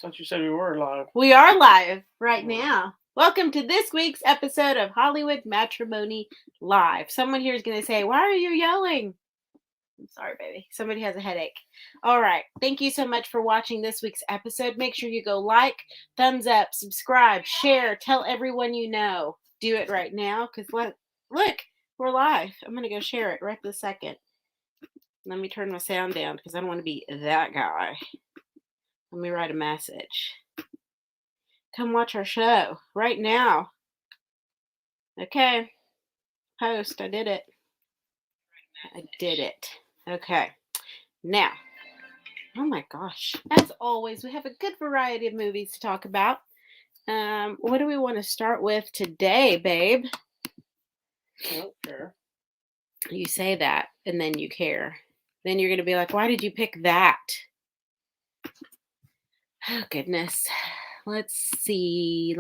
Thought you said we were live. We are live right now. Welcome to this week's episode of Hollywood Matrimony Live. Someone here is going to say, why are you yelling? I'm sorry, baby. Somebody has a headache. All right. Thank you so much for watching this week's episode. Make sure you go like, thumbs up, subscribe, share, tell everyone you know. Do it right now because look, we're live. I'm going to go share it right this second. Let me turn my sound down because I don't want to be that guy. Let me write a message. Come watch our show right now. Okay. Post. I did it. Okay. Now. Oh my gosh. As always, we have a good variety of movies to talk about. What do we want to start with today, babe? I don't care. You say that, and then you care. Then you're going to be like, why did you pick that? Oh, goodness. Let's see.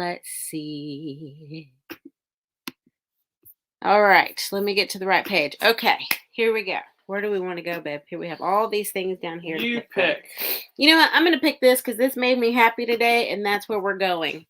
All right. Let me get to the right page. Okay. Here we go. Where do we want to go, babe? Here we have all these things down here. You pick. You know what? I'm going to pick this because this made me happy today, and that's where we're going.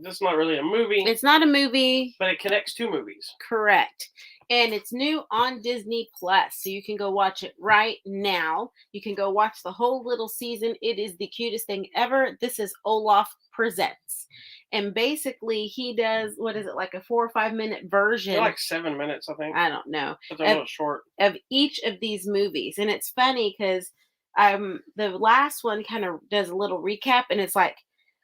This is not really a movie. It's not a movie. But it connects two movies. Correct. And it's new on Disney Plus. So you can go watch it right now. You can go watch the whole little season. It is the cutest thing ever. This is Olaf Presents. And basically he does, what is it, like a 4 or 5 minute version? They're like 7 minutes, I think. I don't know. But they're a little short. Of each of these movies. And it's funny because the last one kind of does a little recap. And it's like,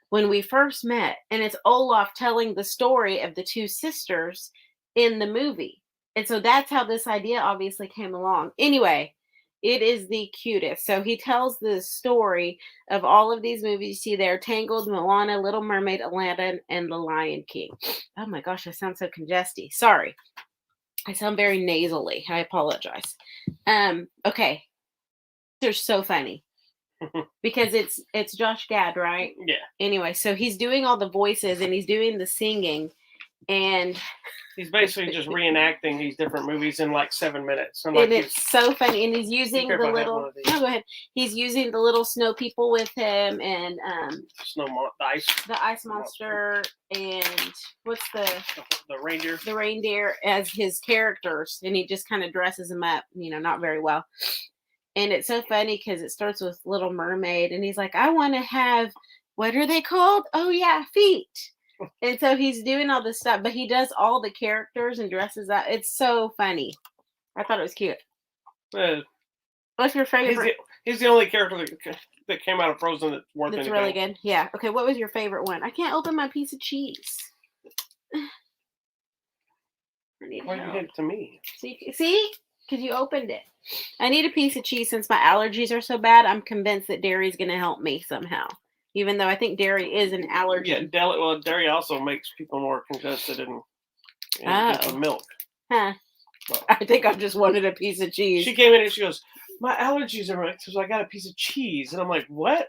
when we first met, and it's Olaf telling the story of the two sisters in the movie. And so that's how this idea obviously came along. Anyway, it is the cutest. So he tells the story of all of these movies. You see there, Tangled, Moana, Little Mermaid, Aladdin, and The Lion King. Oh my gosh, I sound so congested. Sorry. I sound very nasally. I apologize. Okay. They're so funny. Because it's Josh Gad, right? Yeah. Anyway, so he's doing all the voices and he's doing the singing, and he's basically just reenacting these different movies in like 7 minutes. And it's so funny. And he's using the little. No, go ahead. He's using the little snow people with him, and the ice monster, and what's the reindeer? The reindeer as his characters, and he just kind of dresses them up, not very well. And it's so funny because it starts with Little Mermaid, and he's like, I want to have, what are they called? Oh, yeah, feet. And so he's doing all this stuff, but he does all the characters and dresses up. It's so funny. I thought it was cute. What's your favorite? He's the only character that came out of Frozen that's worth anything. That's really good. Yeah. Okay, what was your favorite one? I can't open my piece of cheese. Why you hand it to me? See? Because you opened it. I need a piece of cheese since my allergies are so bad. I'm convinced that dairy is going to help me somehow. Even though I think dairy is an allergy. Yeah, dairy also makes people more congested and milk. Huh. Well, I think I just wanted a piece of cheese. She came in and she goes, my allergies are right, so I got a piece of cheese. And I'm like, what?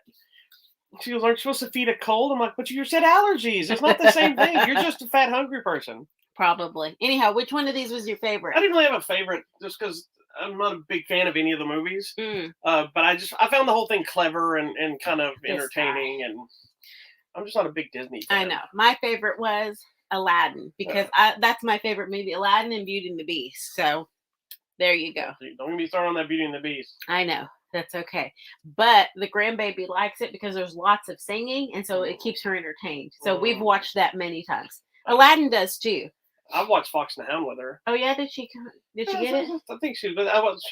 She goes, aren't you supposed to feed a cold? I'm like, but you said allergies. It's not the same thing. You're just a fat, hungry person. Probably. Anyhow, which one of these was your favorite? I didn't really have a favorite just because I'm not a big fan of any of the movies. But I found the whole thing clever and kind of entertaining. And I'm just not a big Disney fan. I know. My favorite was Aladdin because that's my favorite movie, Aladdin and Beauty and the Beast. So there you go. Don't get me started on that Beauty and the Beast. I know. That's okay. But the grandbaby likes it because there's lots of singing. And so it keeps her entertained. So we've watched that many times. Aladdin does too. I watched Fox and the Hound with her. Oh yeah, did she get it? I think she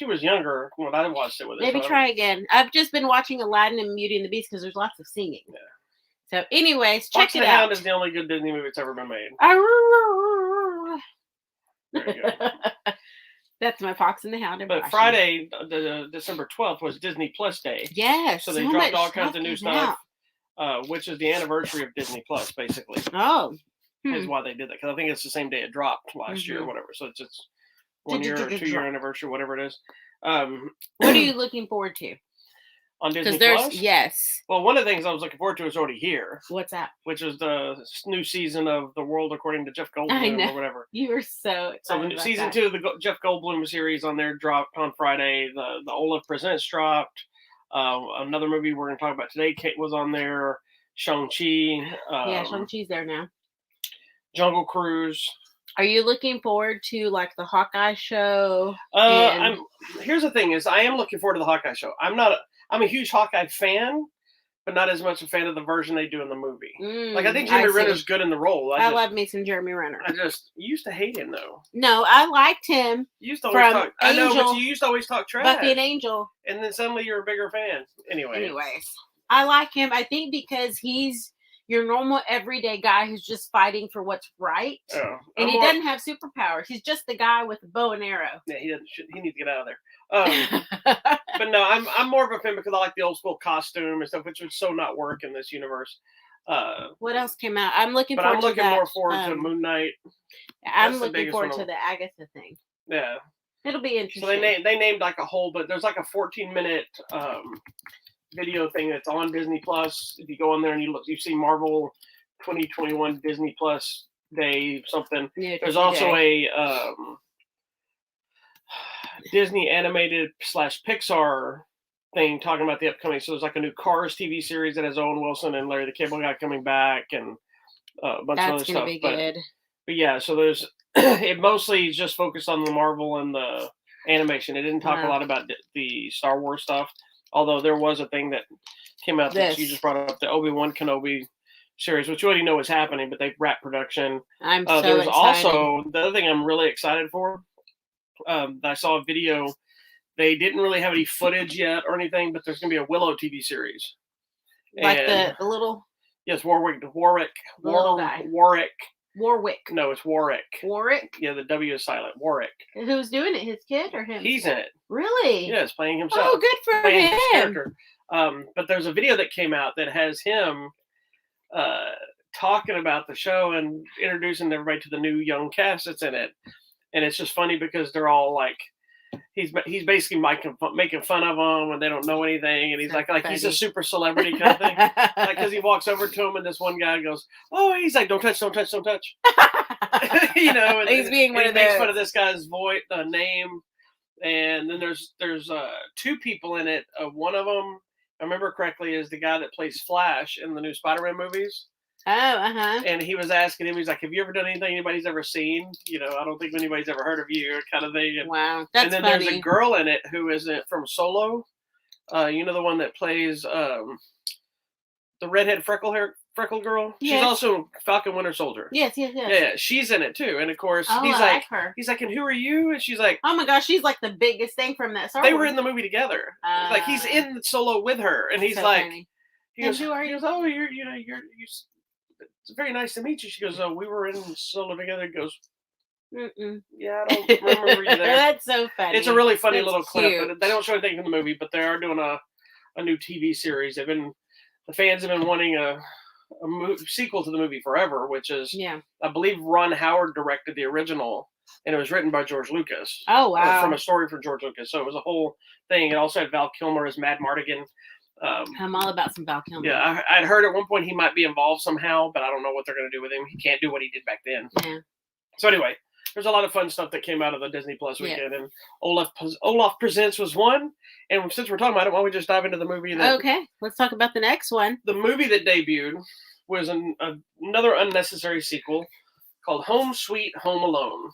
was younger when I watched it with her. Maybe try again. I've just been watching Aladdin and Beauty and the Beast because there's lots of singing. Yeah. So, anyways, check it out. Fox and the Hound is the only good Disney movie that's ever been made. There you go. That's my Fox and the Hound. But Friday, December 12th, was Disney Plus Day. Yes. So they dropped all kinds of new stuff, which is the anniversary of Disney Plus, basically. Oh. Is why they did that, because I think it's the same day it dropped last year or whatever. So it's just 1 year or 2 year anniversary, whatever it is. What are you looking forward to? On Disney Plus? Yes. Well, one of the things I was looking forward to is already here. What's that? Which is the new season of The World According to Jeff Goldblum or whatever. You were so excited. So season 2 of the Jeff Goldblum series on there dropped on Friday. The Olaf Presents dropped. Another movie we're going to talk about today, Kate, was on there. Shang-Chi, Yeah, Shang-Chi's there now. Jungle Cruise. Are you looking forward to like the Hawkeye show? And Here's the thing: is I am looking forward to the Hawkeye show. I'm a huge Hawkeye fan, but not as much a fan of the version they do in the movie. Like I think Jeremy Renner's good in the role. I love me some Jeremy Renner. You used to hate him though. No, I liked him. You used to always talk. I know, but you used to always talk trash. Buffy and Angel. And then suddenly you're a bigger fan. Anyways, I like him. I think because he's your normal everyday guy who's just fighting for what's right. Oh, and he doesn't have superpowers. He's just the guy with a bow and arrow. Yeah, he doesn't. He needs to get out of there. But no, I'm more of a fan because I like the old school costume and stuff, which would so not work in this universe. What else came out? I'm looking more forward to Moon Knight. I'm looking forward to the Agatha thing. Yeah. It'll be interesting. So they named like a whole, but there's like a 14-minute video thing that's on Disney Plus. If you go on there and you see Marvel 2021 Disney Plus Day something. Yeah, there's also a Disney animated / Pixar thing talking about the upcoming. So there's like a new Cars TV series that has Owen Wilson and Larry the Cable Guy coming back and a bunch of other stuff. Be good. But yeah, so there's it mostly is just focused on the Marvel and the animation. It didn't talk a lot about the Star Wars stuff, although there was a thing that came out that you just brought up, the Obi-Wan Kenobi series, which you already know is happening, but they've wrapped production. I'm so there's excited. Also the other thing I'm really excited for. I saw a video. They didn't really have any footage yet or anything, but there's going to be a Willow TV series. Like the little. Yes, Warwick. No, it's Warwick. Warwick? Yeah, the W is silent. Warwick. Who's doing it? His kid or him? He's in it. Really? Yeah, he's playing himself. Oh, good for him. But there's a video that came out that has him talking about the show and introducing everybody to the new young cast that's in it. And it's just funny because they're all like, he's basically making fun of them and they don't know anything, and he's like he's a super celebrity kind of thing. Like, because he walks over to him and this one guy goes, "Oh," he's like, "Don't touch." You know, and he's being one of those. Makes fun of this guy's voice, name, and then there's two people in it. One of them, if I remember correctly, is the guy that plays Flash in the new Spider-Man movies. Oh, And he was asking him, he's like, "Have you ever done anything anybody's ever seen? You know, I don't think anybody's ever heard of you," kind of thing. And, wow, that's And then funny. There's a girl in it who is from Solo. You know, the one that plays the redhead freckle girl. Yes. She's also Falcon Winter Soldier. Yes. Yeah, she's in it too. And of course, he's like her. He's like, "And who are you?" And she's like, "Oh my gosh, she's like the biggest thing from that Star They Wars." were in the movie together. Like he's in Solo with her, and he's so like, funny. He goes, "Who are you?" He goes, "Oh, you're it's very nice to meet you." She goes, "Oh, we were in Solo together." He goes, "Yeah, I don't remember you there." That's so funny. It's a really funny little clip. But they don't show anything from the movie, but they are doing a new TV series. The fans have been wanting a sequel to the movie forever, which is, I believe Ron Howard directed the original, and it was written by George Lucas. Oh, wow. From a story from George Lucas. So it was a whole thing. It also had Val Kilmer as Mad Mardigan. I'm all about some Val Kilmer. Yeah, I'd heard at one point he might be involved somehow, but I don't know what they're going to do with him. He can't do what he did back then. Yeah. So anyway, there's a lot of fun stuff that came out of the Disney Plus weekend, and Olaf Presents was one. And since we're talking about it, why don't we just dive into the movie? Okay, let's talk about the next one. The movie that debuted was another unnecessary sequel called Home Sweet Home Alone,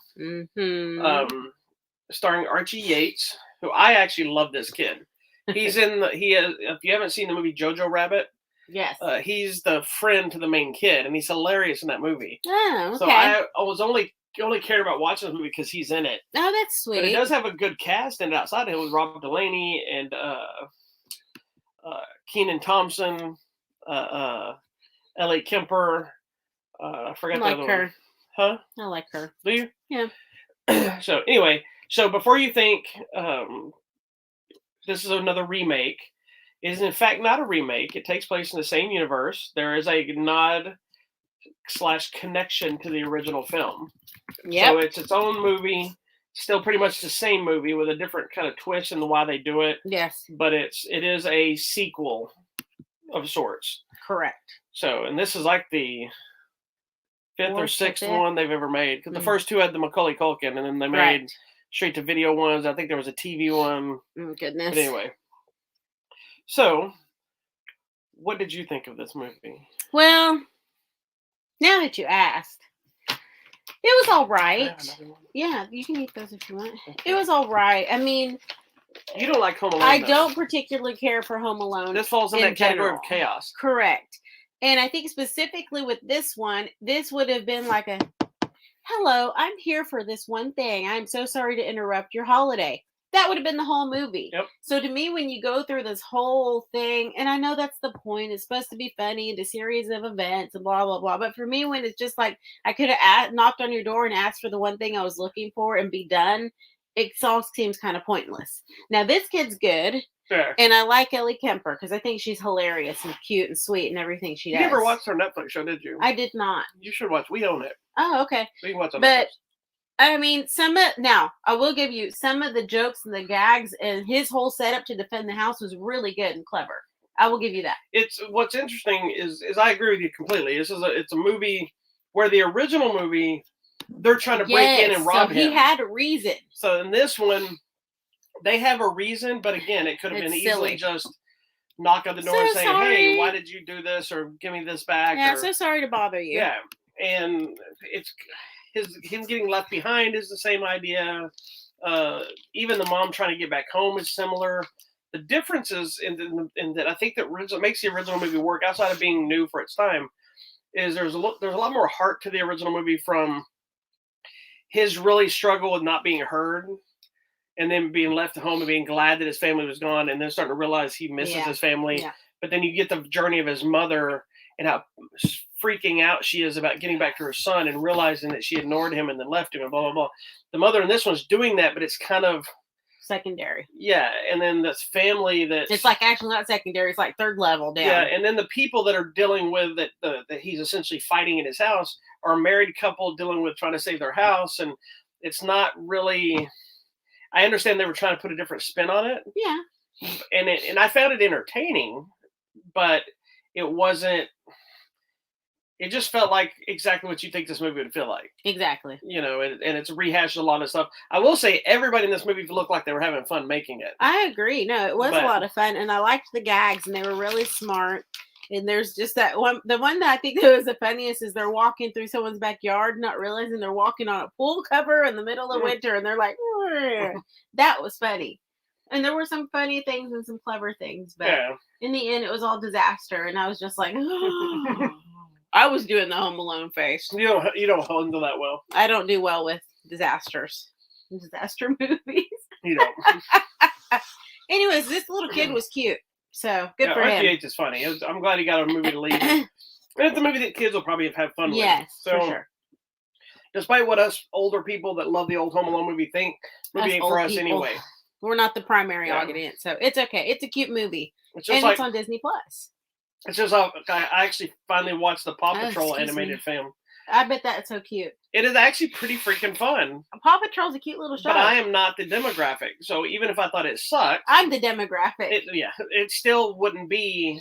starring Archie Yates, who I actually love this kid. He's if you haven't seen the movie Jojo Rabbit, yes, he's the friend to the main kid, and he's hilarious in that movie. Oh, okay. So I was only cared about watching the movie because he's in it. Oh, that's sweet. But it does have a good cast, and outside of it was Robert Delaney and Kenan Thompson, Ellie Kemper. I forgot the other one. Her. Huh? I like her. Do you? Yeah. So anyway, before you think this is another remake, it is in fact not a remake. It takes place in the same universe. There is a nod / connection to the original film. Yeah. So it's its own movie, still pretty much the same movie with a different kind of twist in why they do it. Yes. But it is a sequel of sorts. Correct. So, and this is like the fifth or sixth one they've ever made. Because the first two had the Macaulay Culkin, and then they made straight to video ones. I think there was a TV one. Oh, goodness. But anyway. So, What did you think of this movie? Well, now that you asked, it was all right. Yeah, you can eat those if you want. Okay. It was all right. I mean, you don't like Home Alone. I don't particularly care for Home Alone. This falls in that category of chaos. Correct. And I think specifically with this one, this would have been like a, hello, I'm here for this one thing. I'm so sorry to interrupt your holiday. That would have been the whole movie. Yep. So to me, when you go through this whole thing, and I know that's the point, it's supposed to be funny, the series of events and blah, blah, blah. But for me, when it's just like, I could have knocked on your door and asked for the one thing I was looking for and be done, it all seems kind of pointless. Now, this kid's good. Yeah. And I like Ellie Kemper because I think she's hilarious and cute and sweet and everything she does. You never watched her Netflix show, did you? I did not. You should watch. We own it. Oh, okay. We can watch on But Netflix. I mean, now I will give you some of the jokes and the gags, and his whole setup to defend the house was really good and clever. I will give you that. It's what's interesting is I agree with you completely. It's a movie where the original movie they're trying to break in and rob him. He had a reason. So in this one, they have a reason, but again, it could have been easily just knock on the door and say, "Hey, why did you do this?" or "Give me this back." Yeah, so sorry to bother you. Yeah, and it's him getting left behind is the same idea. Even the mom trying to get back home is similar. The difference is in that I think that makes the original movie work outside of being new for its time is there's a lot more heart to the original movie from his really struggle with not being heard and then being left at home and being glad that his family was gone and then starting to realize he misses his family. Yeah. But then you get the journey of his mother and how freaking out she is about getting back to her son and realizing that she ignored him and then left him and blah, blah, blah. The mother in this one's doing that, but it's kind of secondary. Yeah. And then this family that it's like actually not secondary. It's like third level down. Yeah. And then the people that are dealing with that he's essentially fighting in his house are a married couple dealing with trying to save their house. And it's not really, I understand they were trying to put a different spin on it. Yeah. And I found it entertaining, but it wasn't, it just felt like exactly what you think this movie would feel like. Exactly. You know, and it's rehashed a lot of stuff. I will say everybody in this movie looked like they were having fun making it. I agree. No, it was a lot of fun. And I liked the gags and they were really smart. And there's just that one, the one that I think that was the funniest is they're walking through someone's backyard, not realizing they're walking on a pool cover in the middle of winter. And they're like, that was funny. And there were some funny things and some clever things. But in the end, it was all disaster. And I was just like, I was doing the Home Alone face. You don't handle that well. I don't do well with disaster movies. You don't. Anyways, this little kid was cute. So good for him. RTH is funny. I'm glad he got a movie to lead. And it's a movie that kids will probably have fun with. Yes, so, for sure. Despite what us older people that love the old Home Alone movie think, movie ain't for us anyway. We're not the primary audience, so it's okay. It's a cute movie. It's on Disney Plus. It's just I actually finally watched the Paw Patrol animated film. I bet that's so cute. It is actually pretty freaking fun. Paw Patrol's a cute little show. But I am not the demographic. So even if I thought it sucked. I'm the demographic. It still wouldn't be.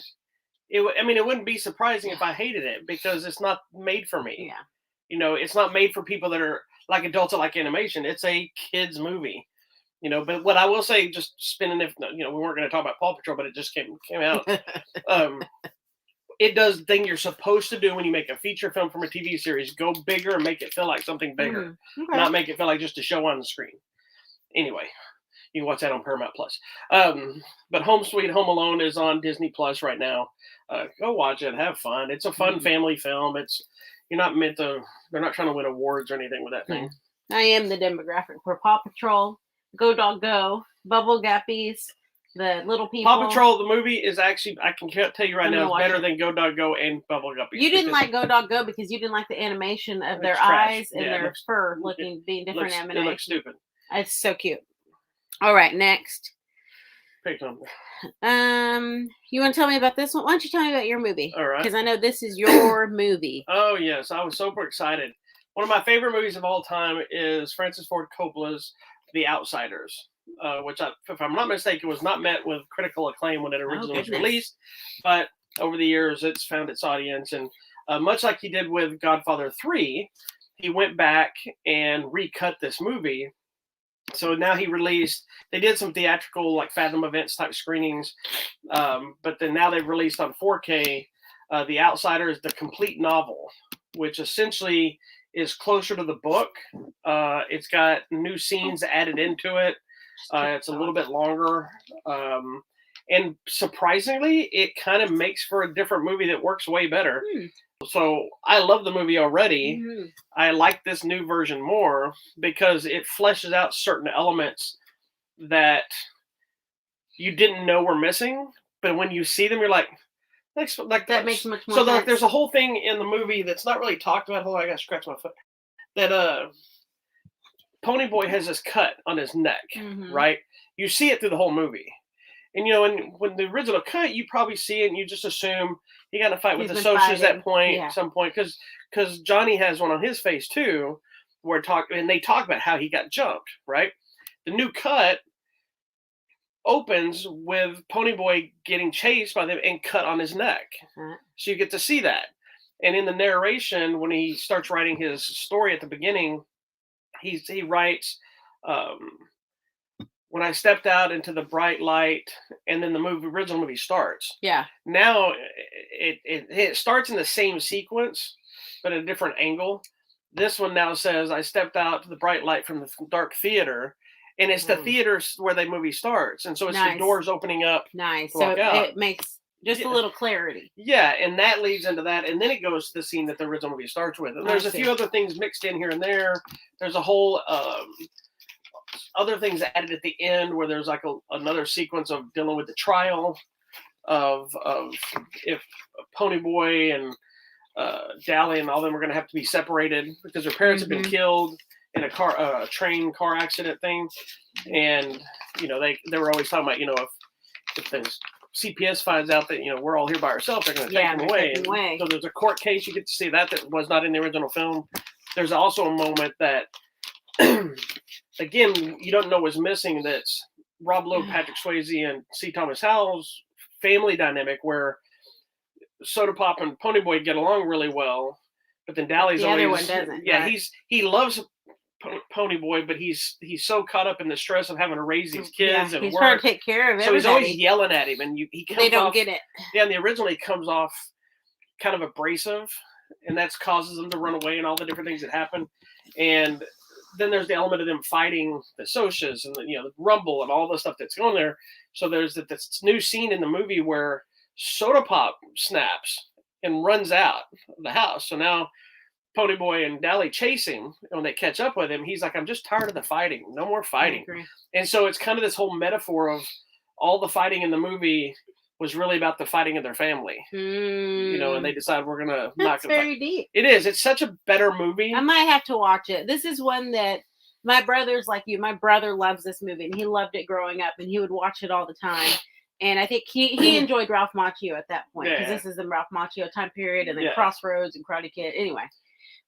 It wouldn't be surprising if I hated it because it's not made for me. Yeah. You know, it's not made for people that are like adults that like animation. It's a kid's movie. You know, but what I will say, just spinning we weren't going to talk about Paw Patrol, but it just came out. It does the thing you're supposed to do when you make a feature film from a TV series. Go bigger and make it feel like something bigger. Okay. Not make it feel like just a show on the screen. Anyway, you can watch that on Paramount Plus. But Home Sweet Home Alone is on Disney Plus right now. Go watch it. Have fun. It's a fun family film. They're not trying to win awards or anything with that thing. I am the demographic for Paw Patrol, Go Dog Go, Bubble Guppies, the little people. Paw Patrol, the movie is actually, I can tell you right now, it's better than Go Dog Go and Bubble Guppies. You didn't like Go Dog Go because you didn't like the animation of their eyes and their fur being different animation. It looks stupid. It's so cute. All right, next. Pick number. You want to tell me about this one? Why don't you tell me about your movie? All right. Because I know this is your movie. Oh, yes. I was super excited. One of my favorite movies of all time is Francis Ford Coppola's The Outsiders. Which, if I'm not mistaken, was not met with critical acclaim when it originally was released. But over the years, it's found its audience. And much like he did with Godfather 3, he went back and recut this movie So now they did some theatrical like Fathom events type screenings, but then now they've released on 4K The Outsiders, the complete novel, which essentially is closer to the book. It's got new scenes added into it. It's a little bit longer. And surprisingly, it kind of makes for a different movie that works way better. So I love the movie already. I like this new version more because it fleshes out certain elements that you didn't know were missing. But when you see them, you're like that makes much more sense. So there's a whole thing in the movie that's not really talked about. Hold on, I got to scratch my foot. That Ponyboy has this cut on his neck, right? You see it through the whole movie. And, when the original cut, you probably see it and you just assume he got in a fight with the Socias at some point. Because Johnny has one on his face, too, and they talk about how he got jumped, right? The new cut opens with Ponyboy getting chased by them and cut on his neck. So you get to see that. And in the narration, when he starts writing his story at the beginning, he writes... when I stepped out into the bright light, and then the original movie starts. Yeah. Now it starts in the same sequence, but at a different angle. This one now says, I stepped out to the bright light from the dark theater, and it's the theater where the movie starts. And so it's the doors opening up. Nice. So it makes just a little clarity. Yeah, and that leads into that, and then it goes to the scene that the original movie starts with. And there's a few other things mixed in here and there. There's a whole... other things added at the end where there's like another sequence of dealing with the trial of if Ponyboy and Dally and all them are going to have to be separated because their parents have been killed in a train car accident thing. And, they were always talking about, if things CPS finds out that, we're all here by ourselves, they're going to take them away. So there's a court case. You get to see that was not in the original film. There's also a moment that, again, you don't know what's missing. That's Rob Lowe, Patrick Swayze, and C. Thomas Howell's family dynamic, where Soda Pop and Ponyboy get along really well, but then Dally's the other one doesn't. Yeah, right? He loves Ponyboy, but he's so caught up in the stress of having to raise these kids and he's work. trying to take care of everybody. So he's always yelling at him, and they don't get it. Yeah, and the originally comes off kind of abrasive, and that causes them to run away and all the different things that happen. And then there's the element of them fighting the Socias and the rumble and all the stuff that's going there. So there's this new scene in the movie where Soda Pop snaps and runs out of the house. So now Ponyboy and Dally chase him. When they catch up with him, he's like, I'm just tired of the fighting. No more fighting. And so it's kind of this whole metaphor of all the fighting in the movie was really about the fighting of their family. And they decide we're going to knock it. That's very deep. It is. It's such a better movie. I might have to watch it. This is one that my brother's like you. My brother loves this movie, and he loved it growing up, and he would watch it all the time. And I think he enjoyed Ralph Macchio at that point, because this is the Ralph Macchio time period, and then Crossroads and Karate Kid. Anyway,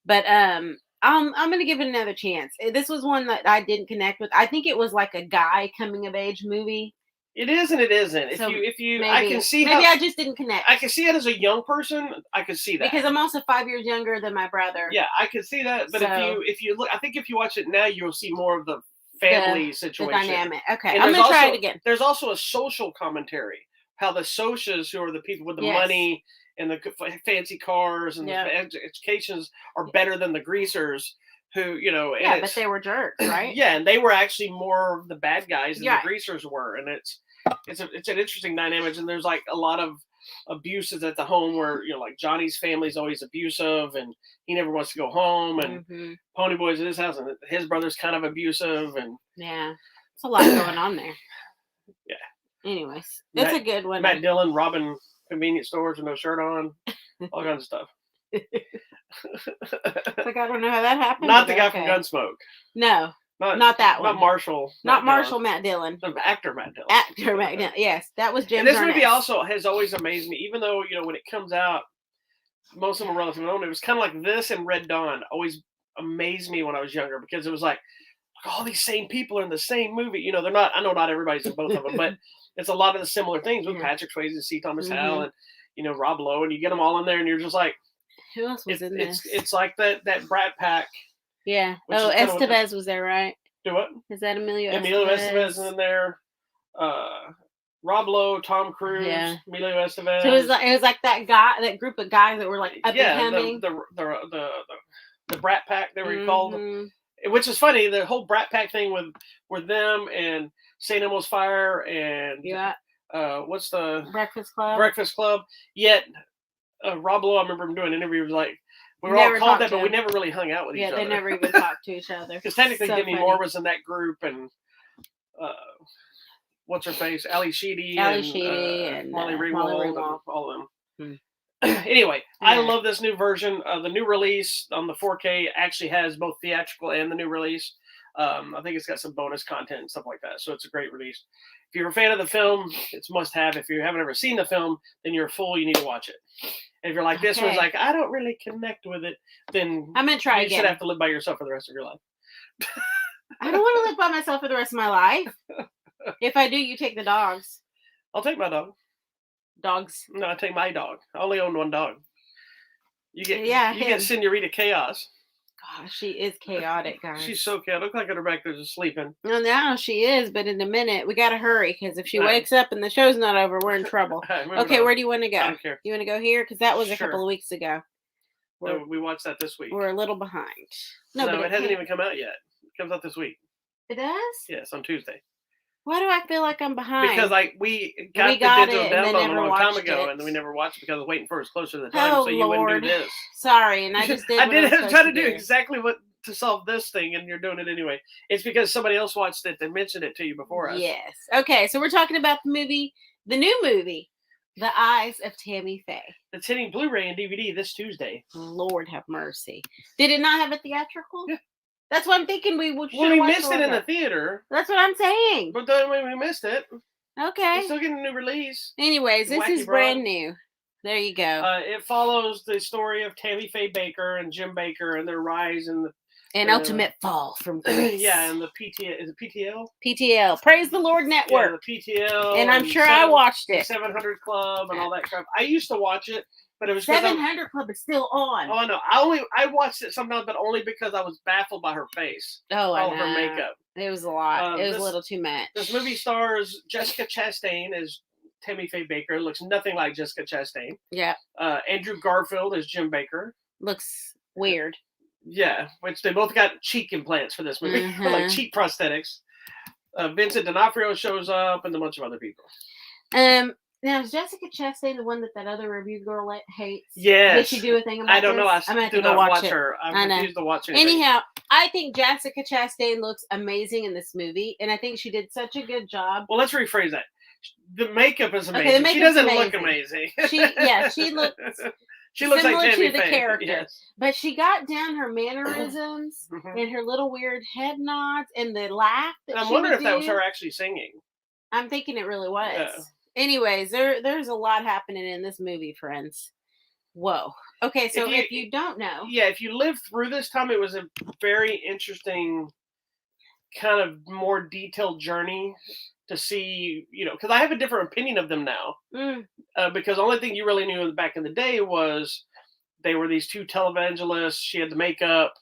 but I'm going to give it another chance. This was one that I didn't connect with. I think it was like a guy coming of age movie. It is and it isn't. So if you, maybe, I can see maybe I just didn't connect. I can see it as a young person. I can see that because I'm also 5 years younger than my brother. Yeah, I can see that. But if you look, I think if you watch it now, you'll see more of the family situation, the dynamic. Okay, and I'm gonna try it again. There's also a social commentary. How the Socias, who are the people with the money and the fancy cars and the educations, are better than the greasers. Who but they were jerks, right? Yeah, and they were actually more of the bad guys than the greasers were, and it's an interesting dynamic. And there's like a lot of abuses at the home where like Johnny's family's always abusive, and he never wants to go home, and Ponyboy's at his house, and his brother's kind of abusive, and it's a lot going on there. Yeah. Anyways, it's a good one. Matt Dillon robbing convenience stores with no shirt on, all kinds of stuff. Like, I don't know how that happened. Not the guy from Gunsmoke. No, not that one. Not Marshall. Not Marshall Matt Dillon. The actor Matt Dillon. Actor Matt Dillon. Yes, that was Jim. And this movie also has always amazed me, even though when it comes out, most of them are relatively known. It was kind of like this and Red Dawn always amazed me when I was younger, because it was like all these same people are in the same movie. They're not. I know not everybody's in both of them, but it's a lot of the similar things with Patrick Swayze and C. Thomas Howell and Rob Lowe, and you get them all in there, and you're just like, who else was in this? It's like that Brat Pack. Yeah. Oh, Estevez was there, right? Do what? Is that Emilio Emilio Estevez is Estevez? in there. Rob Lowe, Tom Cruise, Yeah. Emilio Estevez. So it was like that group of guys that were like up and coming. The Brat Pack, they were called. Which is funny, the whole Brat Pack thing with them and St. Elmo's Fire and what's the Breakfast Club? Breakfast Club. Yet Rob Lowe, I remember him doing an interview. Was like, we were all called that, but we never really hung out with each other. Yeah, they never even talked to each other. Because technically, Demi Moore was in that group, and what's her face, Ali Sheedy, and Molly Ringwald, all of them. Anyway, I love this new version. The new release on the 4K actually has both theatrical and the new release. I think it's got some bonus content and stuff like that, so it's a great release. If you're a fan of the film, it's must have. If you haven't ever seen the film, then you're a fool. You need to watch it. And if you're like this one's like, I don't really connect with it, then I'm gonna try again. You should have to live by yourself for the rest of your life. I don't want to live by myself for the rest of my life. If I do, you take the dogs. I'll take my dog. Dogs. No, I take my dog. I only own one dog. You get Senorita Chaos. Gosh, she is chaotic, guys. She's so chaotic. Look like her back there just sleeping. No, now she is, but in a minute we gotta hurry because if she wakes up and the show's not over, we're in trouble. Okay, where do you want to go? I don't care. You want to go here? Because that was a couple of weeks ago. No, we watched that this week. We're a little behind. No, but it hasn't even come out yet. It comes out this week. It does? Yes, on Tuesday. Why do I feel like I'm behind? Because we got the digital download a long time ago, and then we never watched it because I was waiting for it was closer to the time, so you wouldn't do this. Sorry, and I just did. I was trying to do exactly what to solve this thing, and you're doing it anyway. It's because somebody else watched it that mentioned it to you before us. Yes. Okay, so we're talking about the new movie, The Eyes of Tammy Faye. It's hitting Blu-ray and DVD this Tuesday. Lord have mercy. Did it not have a theatrical? Yeah. That's what I'm thinking. We missed it in the theater. That's what I'm saying. But then we missed it. Okay. We're still getting a new release. Anyways, this is brand new. There you go. It follows the story of Tammy Faye Baker and Jim Baker and their rise and ultimate fall from grace. Yeah, and the PTL. Is it PTL? PTL. Praise the Lord Network. Yeah, the PTL. And I'm sure I watched it. 700 Club and all that crap. I used to watch it. But it was 700 Club is still on. Oh no! I watched it sometimes, but only because I was baffled by her face. Oh, all of her makeup. It was a lot. It was a little too much. This movie stars Jessica Chastain as Tammy Faye Baker. Looks nothing like Jessica Chastain. Yeah. Andrew Garfield as Jim Baker. Looks weird. Yeah, which they both got cheek implants for this movie, like cheek prosthetics. Vincent D'Onofrio shows up, and a bunch of other people. Now, is Jessica Chastain the one that other review girl hates? Yes. Did she do a thing about I don't know. I I'm going to go watch her. I'm confused to watch anything. Anyhow, I think Jessica Chastain looks amazing in this movie, and I think she did such a good job. Well, let's rephrase that. The makeup is amazing. Okay, the she doesn't look amazing. She looks she looks similar like Tammy to the Faye. character. Yes. But she got down her mannerisms and her little weird head nods and the laugh that I'm she wondering would if that was her actually singing. I'm thinking it really was. Yeah. Anyways, there's a lot happening in this movie, friends. Whoa. Okay, so if you don't know. Yeah, if you lived through this time, it was a very interesting kind of more detailed journey to see, because I have a different opinion of them now. Because the only thing you really knew back in the day was they were these two televangelists. She had the makeup.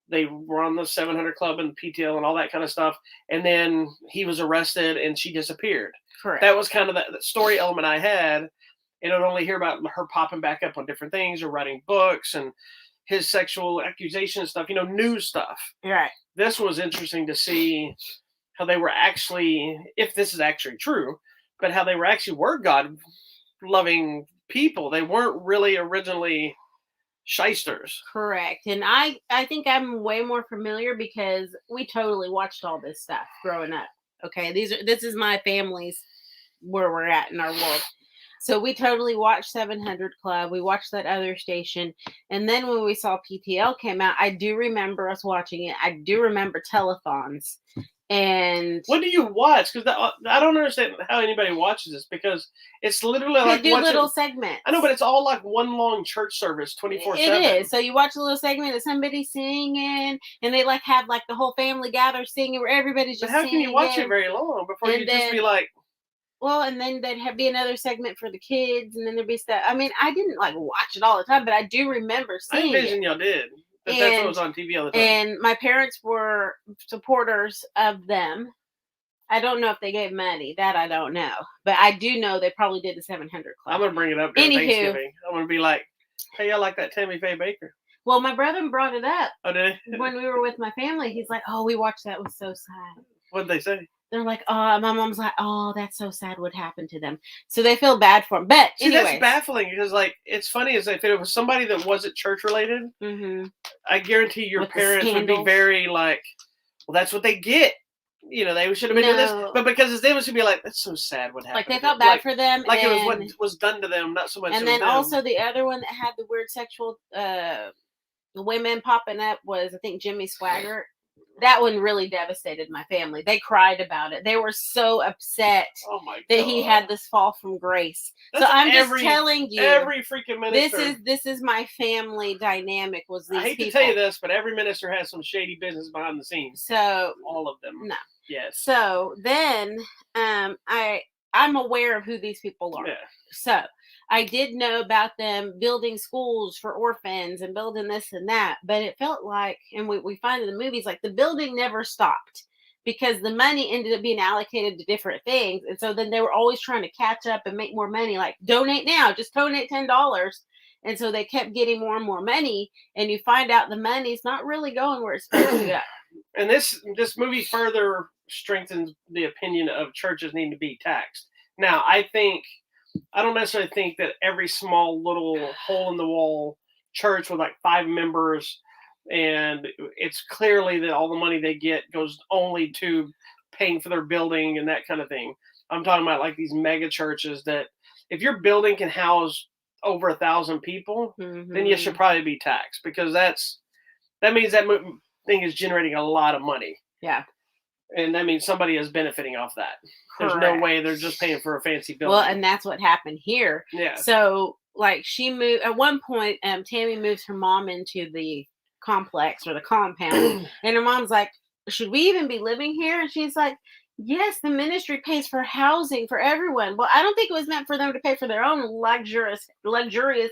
They were on the 700 Club and PTL and all that kind of stuff. And then he was arrested and she disappeared. Correct. That was kind of the story element I had. And I'd only hear about her popping back up on different things or writing books and his sexual accusations stuff, news stuff. Right. This was interesting to see how they were actually, if this is actually true, but how they were God-loving people. They weren't really originally shysters. Correct. And I think I'm way more familiar because we totally watched all this stuff growing up. Okay, this is my family's where we're at in our world. So we totally watched 700 Club. We watched that other station. And then when we saw PTL came out, I do remember us watching it. I do remember telethons. And what do you watch? Because I don't understand how anybody watches this because it's literally like they do little segments. I know, but it's all like one long church service, 24/7. It is. So you watch a little segment of somebody singing, and they have the whole family gather singing where everybody's just. But how can you watch it very long before you just be like? Well, and then there'd be another segment for the kids, and then there'd be stuff. I mean, I didn't watch it all the time, but I do remember seeing I envision y'all did. That's what was on TV all the time. And my parents were supporters of them. I don't know if they gave money. That I don't know. But I do know they probably did the 700 Club. I'm going to bring it up during Thanksgiving. I'm going to be like, hey, I like that Tammy Faye Baker. Well, my brother brought it up. Oh, did he? When we were with my family. He's like, oh, we watched that. It was so sad. What did they say? They're like, oh, my mom's like, oh, that's so sad what happened to them. So they feel bad for them. But anyways. That's baffling because, like, it's funny as if it was somebody that wasn't church related, I guarantee your parents would be very like, well, that's what they get. You know, they should have been doing this. But because they should be like, that's so sad what happened. Like, they felt bad for them. Like, it was what was done to them, not so much. And then also the other one that had the weird sexual women popping up was, I think, Jimmy Swaggart. That one really devastated my family. They cried about it. They were so upset that he had this fall from grace. That's so I'm just telling you, every freaking minister. This is my family dynamic. Was these I hate people. To tell you this, but every minister has some shady business behind the scenes. So all of them. No. Yes. So then, I'm aware of who these people are. Yeah. So I did know about them building schools for orphans and building this and that, but it felt like, and we find in the movies, like the building never stopped because the money ended up being allocated to different things. And so then they were always trying to catch up and make more money, like donate now, just donate $10. And so they kept getting more and more money, and you find out the money's not really going where it's supposed to go. And this movie further strengthens the opinion of churches needing to be taxed. Now, I don't necessarily think that every small little hole in the wall church with like 5 members, and it's clearly that all the money they get goes only to paying for their building and that kind of thing. I'm talking about like these mega churches that if your building can house over 1,000 people, then you should probably be taxed because that means that thing is generating a lot of money. Yeah. And that means somebody is benefiting off that. There's no way they're just paying for a fancy building. Well, and that's what happened here. Yeah. So, like, she moved at one point. Tammy moves her mom into the complex or the compound, and her mom's like, "Should we even be living here?" And she's like, "Yes, the ministry pays for housing for everyone." Well, I don't think it was meant for them to pay for their own luxurious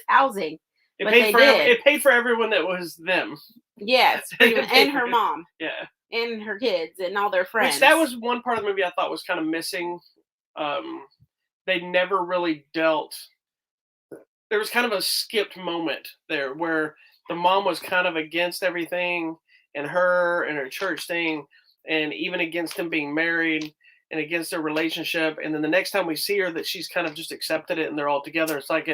housing. It paid for everyone that was them. Yes, and her mom. Yeah. And her kids and all their friends. Which that was one part of the movie I thought was kind of missing. They never really dealt. There was kind of a skipped moment there where the mom was kind of against everything and her church thing, and even against him being married and against their relationship. And then the next time we see her, that she's kind of just accepted it and they're all together. It's like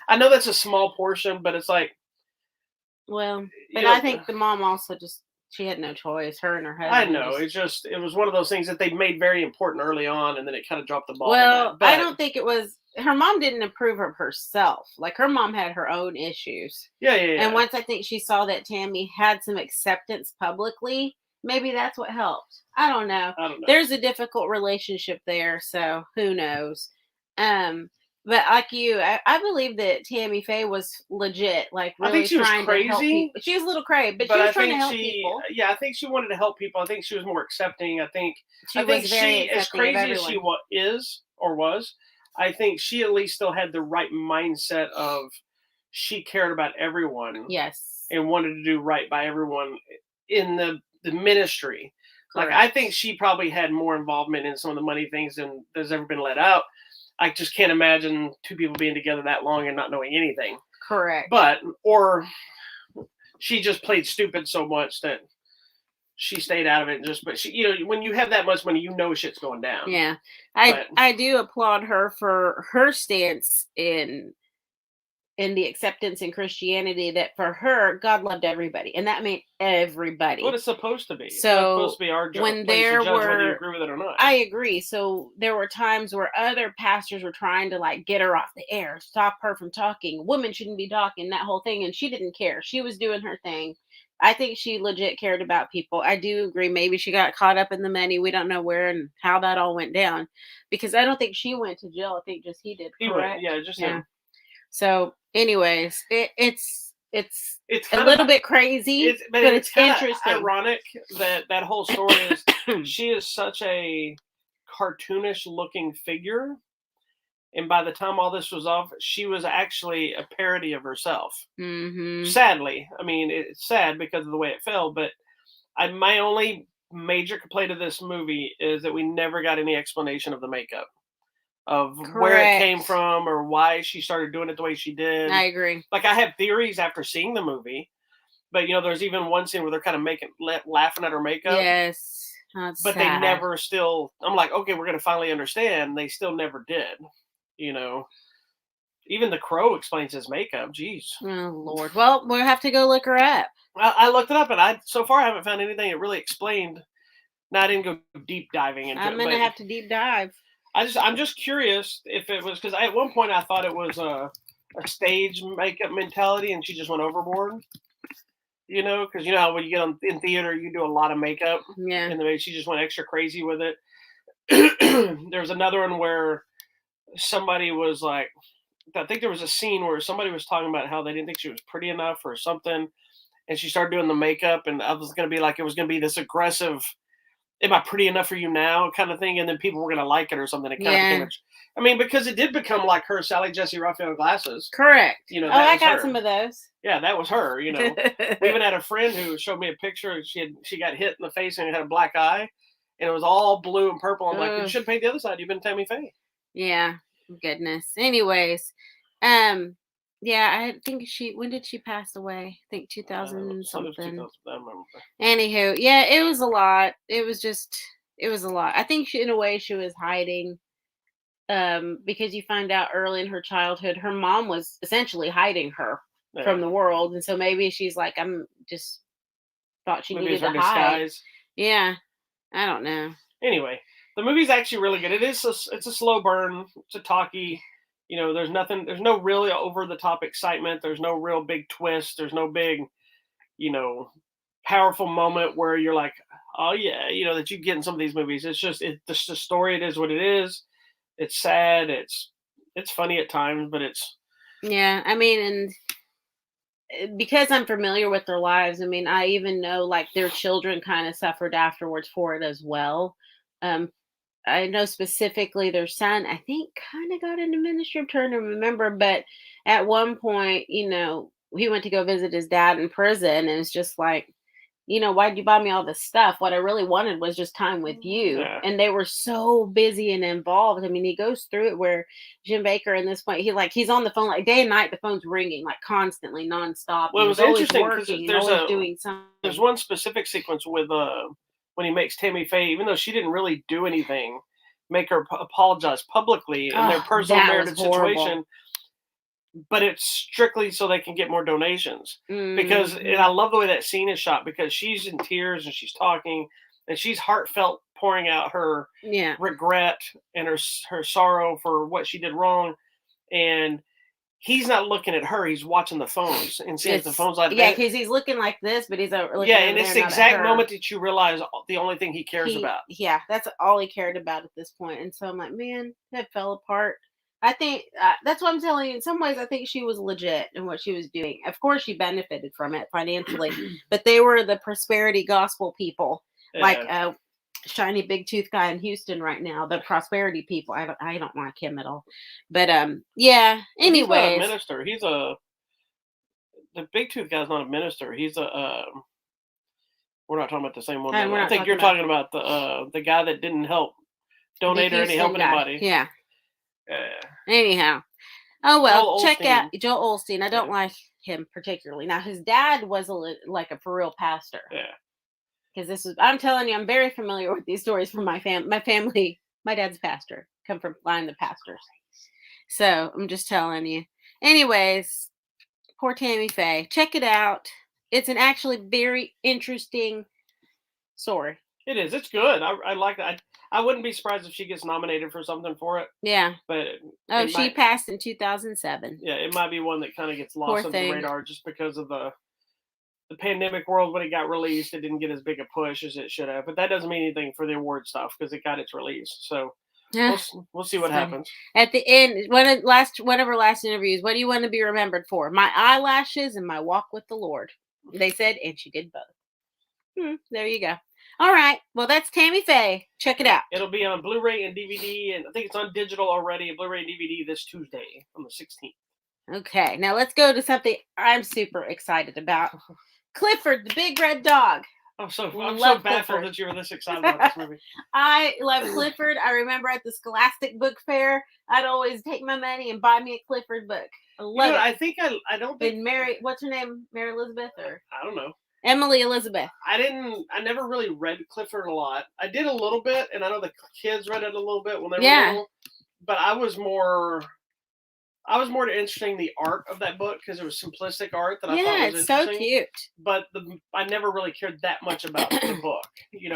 I know that's a small portion, but it's like. Well, but I think the mom also just. She had no choice. Her and her husband. I know. It was one of those things that they made very important early on, and then it kind of dropped the ball. Well, I don't think it was. Her mom didn't approve of herself. Like, her mom had her own issues. Yeah. And once I think she saw that Tammy had some acceptance publicly, maybe that's what helped. I don't know. There's a difficult relationship there, so who knows? But like you, I believe that Tammy Faye was legit, like really I think she trying was crazy. To help people. She was a little crazy, but she was trying to help people. Yeah, I think she wanted to help people. I think she was more accepting. I think she, as crazy as she was, I think she at least still had the right mindset of she cared about everyone. Yes. And wanted to do right by everyone in the ministry. Correct. Like, I think she probably had more involvement in some of the money things than has ever been let out. I just can't imagine 2 people being together that long and not knowing anything. Correct. Or she just played stupid so much that she stayed out of it. But she, when you have that much money, shit's going down. Yeah. I do applaud her for her stance in the acceptance in Christianity, that for her, God loved everybody, and that meant everybody. What it's supposed to be. So it's supposed to be our job. When there were, whether you agree with it or not. I agree. So there were times where other pastors were trying to like get her off the air, stop her from talking. Women shouldn't be talking, that whole thing, and she didn't care. She was doing her thing. I think she legit cared about people. I do agree. Maybe she got caught up in the money. We don't know where and how that all went down, because I don't think she went to jail. I think just he did. Correct? Just him. So, anyways, it's a little bit crazy, but it's interesting. Ironic that whole story is she is such a cartoonish looking figure, And by the time all this was off, she was actually a parody of herself. Mm-hmm. Sadly, I mean, it's sad because of the way it fell. But my only major complaint of this movie is that we never got any explanation of the makeup, of where it came Correct. from or why she started doing it the way she did. I agree. Like, I have theories after seeing the movie, but there's even one scene where they're kind of laughing at her makeup. Yes. That's but sad. they never still. I'm like, okay, we're gonna finally understand. They still never did. Even the Crow explains his makeup. Jeez. Oh Lord. Well, we'll have to go look her up. I looked it up, and so far I haven't found anything that really explained. Now, I didn't go deep diving into it. I'm gonna have to deep dive. I'm just curious if it was, because at one point I thought it was a stage makeup mentality, and she just went overboard. Because how when you get in theater, you do a lot of makeup. Yeah. And maybe she just went extra crazy with it. There's another one where somebody was like, I think there was a scene where somebody was talking about how they didn't think she was pretty enough or something, and she started doing the makeup, and I was going to be like, it was going to be this aggressive, am I pretty enough for you now kind of thing, and then people were going to like it or something. It kind of became because it did become like her Sally Jesse Raphael glasses. Correct. I got some of those. Yeah, that was her. We even had a friend who showed me a picture. She got hit in the face and had a black eye, and it was all blue and purple. I'm like, you should paint the other side. You've been Tammy Faye. Yeah. Goodness. Anyways, yeah, I think when did she pass away? I think 2000 something. I remember. Anywho, yeah, it was a lot. It was a lot. I think in a way she was hiding, because you find out early in her childhood, her mom was essentially hiding her from the world, and so maybe she's like, I'm just thought she needed to hide. Yeah, I don't know. Anyway, the movie's actually really good. It's a slow burn. It's a talkie. There's no really over the top excitement. There's no real big twist. There's no big, powerful moment where you're like, oh yeah, that you get in some of these movies. It's just the story. It is what it is. It's sad. It's funny at times, but it's. Yeah, I mean, and because I'm familiar with their lives, I mean, I even know like their children kind of suffered afterwards for it as well. I know specifically their son, I think, kind of got into ministry. I'm trying to remember, but at one point, he went to go visit his dad in prison, and it's just like, why'd you buy me all this stuff? What I really wanted was just time with you. Yeah. And they were so busy and involved. I mean, he goes through it where Jim Bakker, in this point, he's on the phone like day and night. The phone's ringing like constantly, nonstop. Well, it was interesting because there's doing something. There's one specific sequence with when he makes Tammy Faye, even though she didn't really do anything, make her apologize publicly in their personal narrative situation. But it's strictly so they can get more donations. Because, and I love the way that scene is shot, because she's in tears and she's talking and she's heartfelt, pouring out her regret and her sorrow for what she did wrong. And he's not looking at her; he's watching the phones and seeing if the phone's like that. because he's looking like this, but he's looking. Yeah, and it's the exact moment that you realize the only thing he cares about. Yeah, that's all he cared about at this point. And so I'm like, man, that fell apart. I think that's what I'm telling you. In some ways, I think she was legit in what she was doing. Of course, she benefited from it financially, but they were the prosperity gospel people, like shiny big tooth guy in Houston right now. The prosperity people. I don't like him at all. But yeah. Anyways, he's not a minister. The big tooth guy's not a minister. He's a. We're not talking about the same one. I think you're talking about the guy that didn't donate or help anybody. Yeah. Anyhow, oh well. Check out Joel Osteen. I don't like him particularly. Now his dad was like a for real pastor. Yeah. Because I'm telling you, I'm very familiar with these stories from my family. My dad's pastor. Come from line the pastors. So I'm just telling you. Anyways, poor Tammy Faye. Check it out. It's an actually very interesting story. It is. It's good. I like that. I wouldn't be surprised if she gets nominated for something for it. Yeah. But she passed in 2007. Yeah, it might be one that kind of gets lost on the radar just because of the pandemic world. When it got released, it didn't get as big a push as it should have. But that doesn't mean anything for the award stuff because it got its release. So we'll see what happens. At the end, one of her last interviews, what do you want to be remembered for? My eyelashes and my walk with the Lord. They said, and she did both. There you go. All right. Well, that's Tammy Faye. Check it out. It'll be on Blu-ray and DVD, and I think it's on digital already, Blu-ray and DVD this Tuesday on the 16th. Okay. Now let's go to something I'm super excited about. Clifford, the big red dog. I'm so Love baffled Clifford. that you were this excited about this movie. I love Clifford. I remember at the Scholastic Book Fair, I'd always take my money and buy me a Clifford book. I love it. I think I don't think And Mary, what's her name? Mary Elizabeth or I don't know. Emily Elizabeth. I never really read Clifford a lot. I did a little bit, and I know the kids read it a little bit when they were little. But I was more interested in the art of that book because it was simplistic art that I thought was interesting. So cute. But I never really cared that much about the book.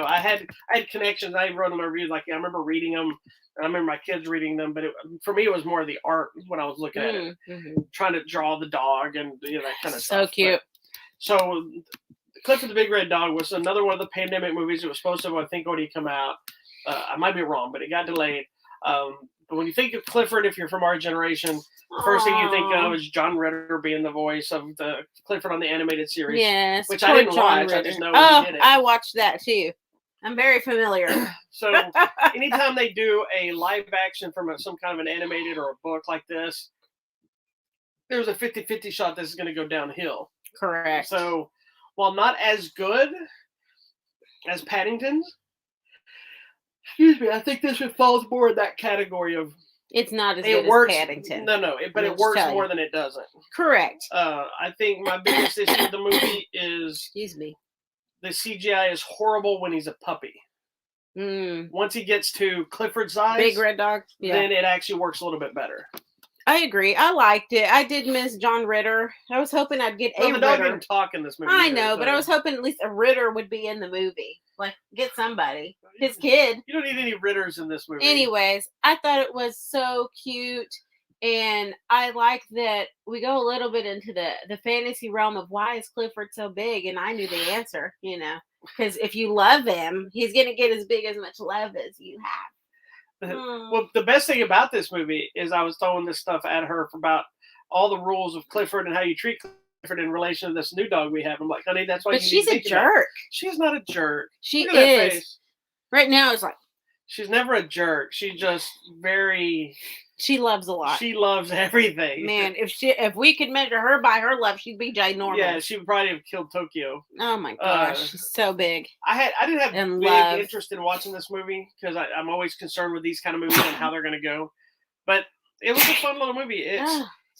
I had connections. I wrote them reviews. Like I remember reading them, and I remember my kids reading them. But for me, it was more the art when I was looking at it, trying to draw the dog and that kind of stuff. So cute. So Clifford the Big Red Dog was another one of the pandemic movies. It was supposed to, I think, already come out. I might be wrong, but it got delayed. But when you think of Clifford, if you're from our generation, the first thing you think of is John Ritter being the voice of the Clifford on the animated series. Yes, which I didn't watch. I just know he did it. I watched that too. I'm very familiar. So anytime they do a live action from some kind of an animated or a book like this, there's a 50-50 shot this is going to go downhill. Correct. So while not as good as Paddington's, excuse me, I think this falls more in that category of it's not as good as Paddington. No, but it works more than it doesn't. Correct. I think my biggest issue with the movie is the CGI is horrible when he's a puppy. Once he gets to Clifford's size, Big Red Dog, then it actually works a little bit better. I agree. I liked it. I did miss John Ritter. I was hoping I'd get a the dog Ritter. didn't talk in this movie. I know, but I was hoping at least a Ritter would be in the movie. Like, get somebody. His kid. You don't need any Ritters in this movie. Anyways, I thought it was so cute. And I like that we go a little bit into the fantasy realm of why is Clifford so big? And I knew the answer, because if you love him, he's going to get as big as much love as you have. Well, the best thing about this movie is I was throwing this stuff at her about all the rules of Clifford and how you treat Clifford in relation to this new dog we have. I'm like, honey, that's why. But she's a jerk. She's not a jerk. She is. Right now, it's like she's never a jerk. She's just very. She loves a lot. She loves everything. Man, if we could measure her by her love, she'd be ginormous. Yeah, she would probably have killed Tokyo. Oh my gosh, she's so big. I didn't have big interest in watching this movie because I'm always concerned with these kind of movies and how they're going to go. But it was a fun little movie.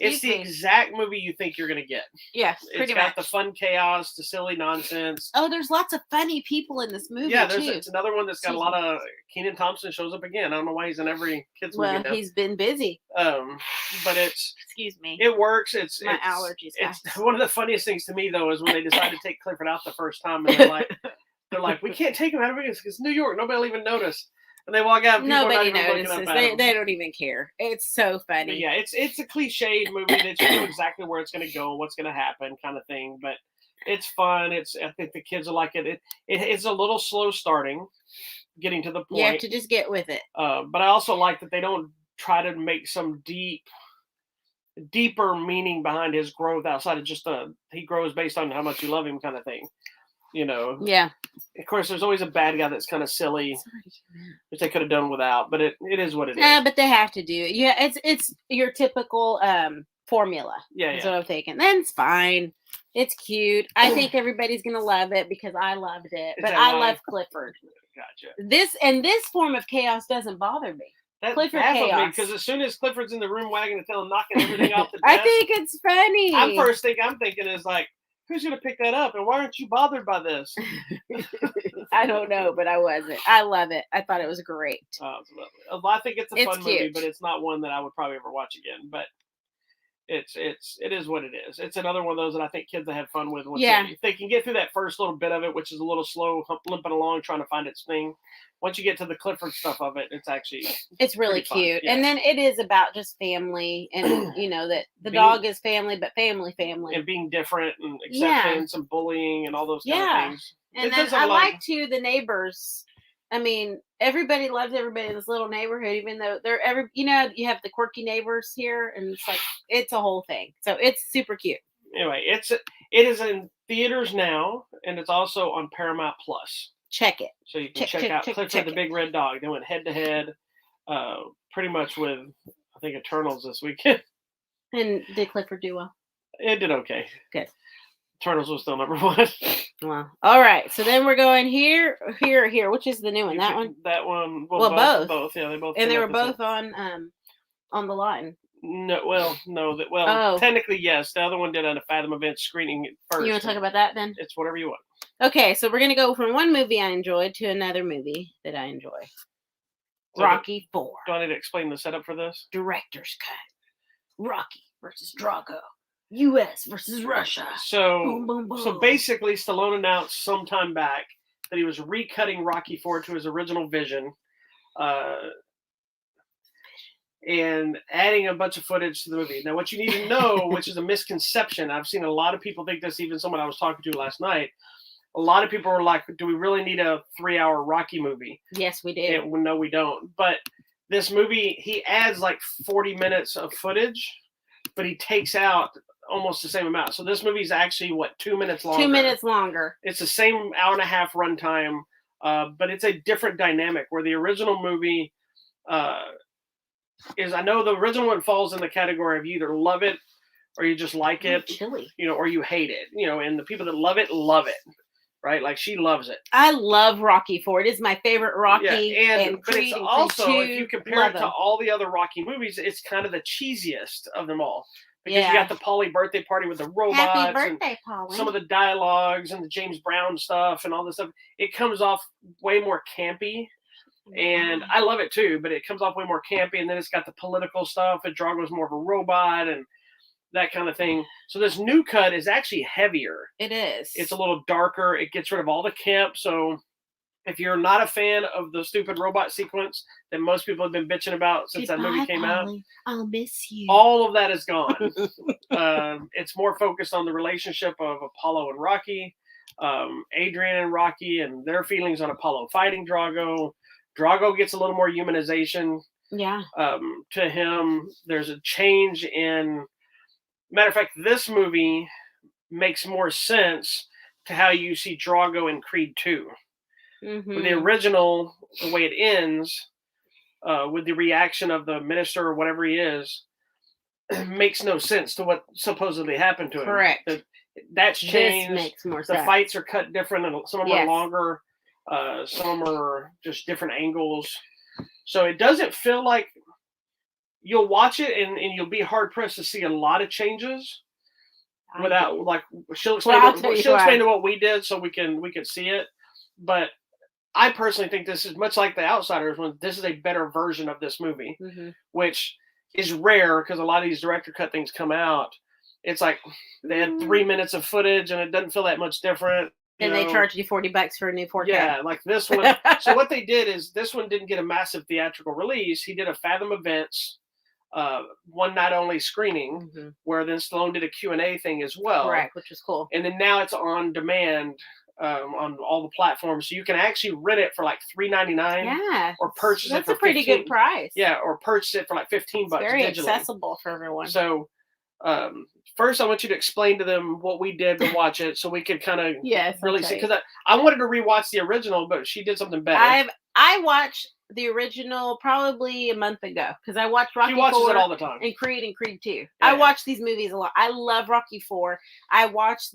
It's the exact movie you think you're going to get. Yeah, pretty much. It's got the fun chaos, the silly nonsense. Oh, there's lots of funny people in this movie, too. It's another one that's got a lot of... Kenan Thompson shows up again. I don't know why he's in every kid's movie now. Well, he's been busy. But it's... Excuse me. It works. It's allergies. It's one of the funniest things to me, though, is when they decide to take Clifford out the first time, and they're like, we can't take him out of it. It's New York. Nobody will even notice. And they walk out. And nobody notices. They don't even care. It's so funny. But yeah, it's a cliched movie that you know exactly where it's going to go, what's going to happen, kind of thing. But it's fun. I think the kids will like it. It's a little slow starting, getting to the point. You have to just get with it. But I also like that they don't try to make some deeper meaning behind his growth outside of just he grows based on how much you love him kind of thing. Yeah. Of course, there's always a bad guy that's kind of silly, which they could have done without. But it is what it is. Yeah, but they have to do it. Yeah, it's your typical formula. Yeah, that's what I'm thinking. Then it's fine. It's cute. I think everybody's gonna love it because I loved it. But I love Clifford. Gotcha. This form of chaos doesn't bother me. Clifford chaos. Because as soon as Clifford's in the room wagging the tail and knocking everything off the desk, I think it's funny. First thing I'm thinking is like, who's going to pick that up? And why aren't you bothered by this? I don't know, but I wasn't. I love it. I thought it was great. Oh, it's lovely. I think it's a fun movie, but it's not one that I would probably ever watch again. But it is what it is. It's another one of those that I think kids will have fun with. If they can get through that first little bit of it, which is a little slow, limping along, trying to find its thing. Once you get to the Clifford stuff of it, it's really cute. Yeah. And then it is about just family and, that the dog is family, but family. And being different and accepting some bullying and all those kind of things. And then I like, too, the neighbors. I mean, everybody loves everybody in this little neighborhood, even though you have the quirky neighbors here, and it's like, it's a whole thing. So it's super cute. Anyway, it is in theaters now, and it's also on Paramount Plus. check it. So you can check out Clifford the Big Red Dog. They went head to head, pretty much with, I think, Eternals this weekend. And did Clifford do well? It did okay. Good. Eternals was still number one. Well, all right. So then we're going here. Which is the new one? That one. That one. Well, both. Both. Yeah, they both. And they were both on the line. No. Well, no. Technically, yes. The other one did a Fathom event screening first. You want to talk about that then? It's whatever you want. Okay, so we're gonna go from one movie I enjoyed to another movie that I enjoy. So Rocky 4. Do I need to explain the setup for this? Director's cut. Rocky versus Drago. U.S. versus Russia. So, boom, boom, boom. So basically, Stallone announced some time back that he was recutting Rocky 4 to his original vision, and adding a bunch of footage to the movie. Now, what you need to know, which is a misconception, I've seen a lot of people think this, even someone I was talking to last night, a lot of people were like, do we really need a 3-hour Rocky movie? Yes, we do. No, we don't. But this movie, he adds like 40 minutes of footage, but he takes out almost the same amount. So this movie is actually, 2 minutes longer? 2 minutes longer. It's the same hour and a half runtime, but it's a different dynamic, where the original movie is, I know the original one falls in the category of you either love it or you just like it, chili, or you hate it, and the people that love it, right? Like, she loves it. I love Rocky 4. It is my favorite Rocky. Yeah, and but Creed it's and also, Creed 2, if you compare it to all the other Rocky movies, it's kind of the cheesiest of them all. Because you got the Paulie birthday party with the robots. Happy birthday, Paulie. Some of the dialogues and the James Brown stuff and all this stuff. It comes off way more campy. And I love it too, but it comes off way more campy. And then it's got the political stuff. And Drago's more of a robot and that kind of thing. So this new cut is actually heavier. It is. It's a little darker. It gets rid of all the camp. So if you're not a fan of the stupid robot sequence that most people have been bitching about since that movie came out, I'll miss you. all of that is gone. It's more focused on the relationship of Apollo and Rocky, Adrian and Rocky, and their feelings on Apollo fighting Drago. Drago gets a little more humanization. Yeah. To him, there's a change in. Matter of fact, this movie makes more sense to how you see Drago in Creed 2. Mm-hmm. With the original, the way it ends, with the reaction of the minister or whatever he is, makes no sense to what supposedly happened to him. Correct. That's changed. This makes more sense. The fights are cut different, and some of them are longer. Some are just different angles. So it doesn't feel like you'll watch it and you'll be hard pressed to see a lot of changes without, like, she'll explain to what we did so we can see it. But I personally think this is much like The Outsiders, when this is a better version of this movie, which is rare because a lot of these director cut things come out. It's like they had 3 minutes of footage and it doesn't feel that much different. And they charge you $40 for a new 4K. Yeah, like this one. So what they did is, this one didn't get a massive theatrical release. He did a Fathom Events one night only screening, where then Stallone did a Q&A thing as well. Correct, which was cool. And then now it's on demand on all the platforms, so you can actually rent it for like $3.99. Yeah, or purchase it for a pretty good price. Yeah, or purchase it for like $15. Very digitally. accessible for everyone. So first, I want you to explain to them what we did to watch it, so we could kind of really see. Because I wanted to rewatch the original, but she did something better. I watched the original probably a month ago, because I watched Rocky 4. She watches it all the time. And Creed 2. Yeah. I watch these movies a lot. I love Rocky 4. I watch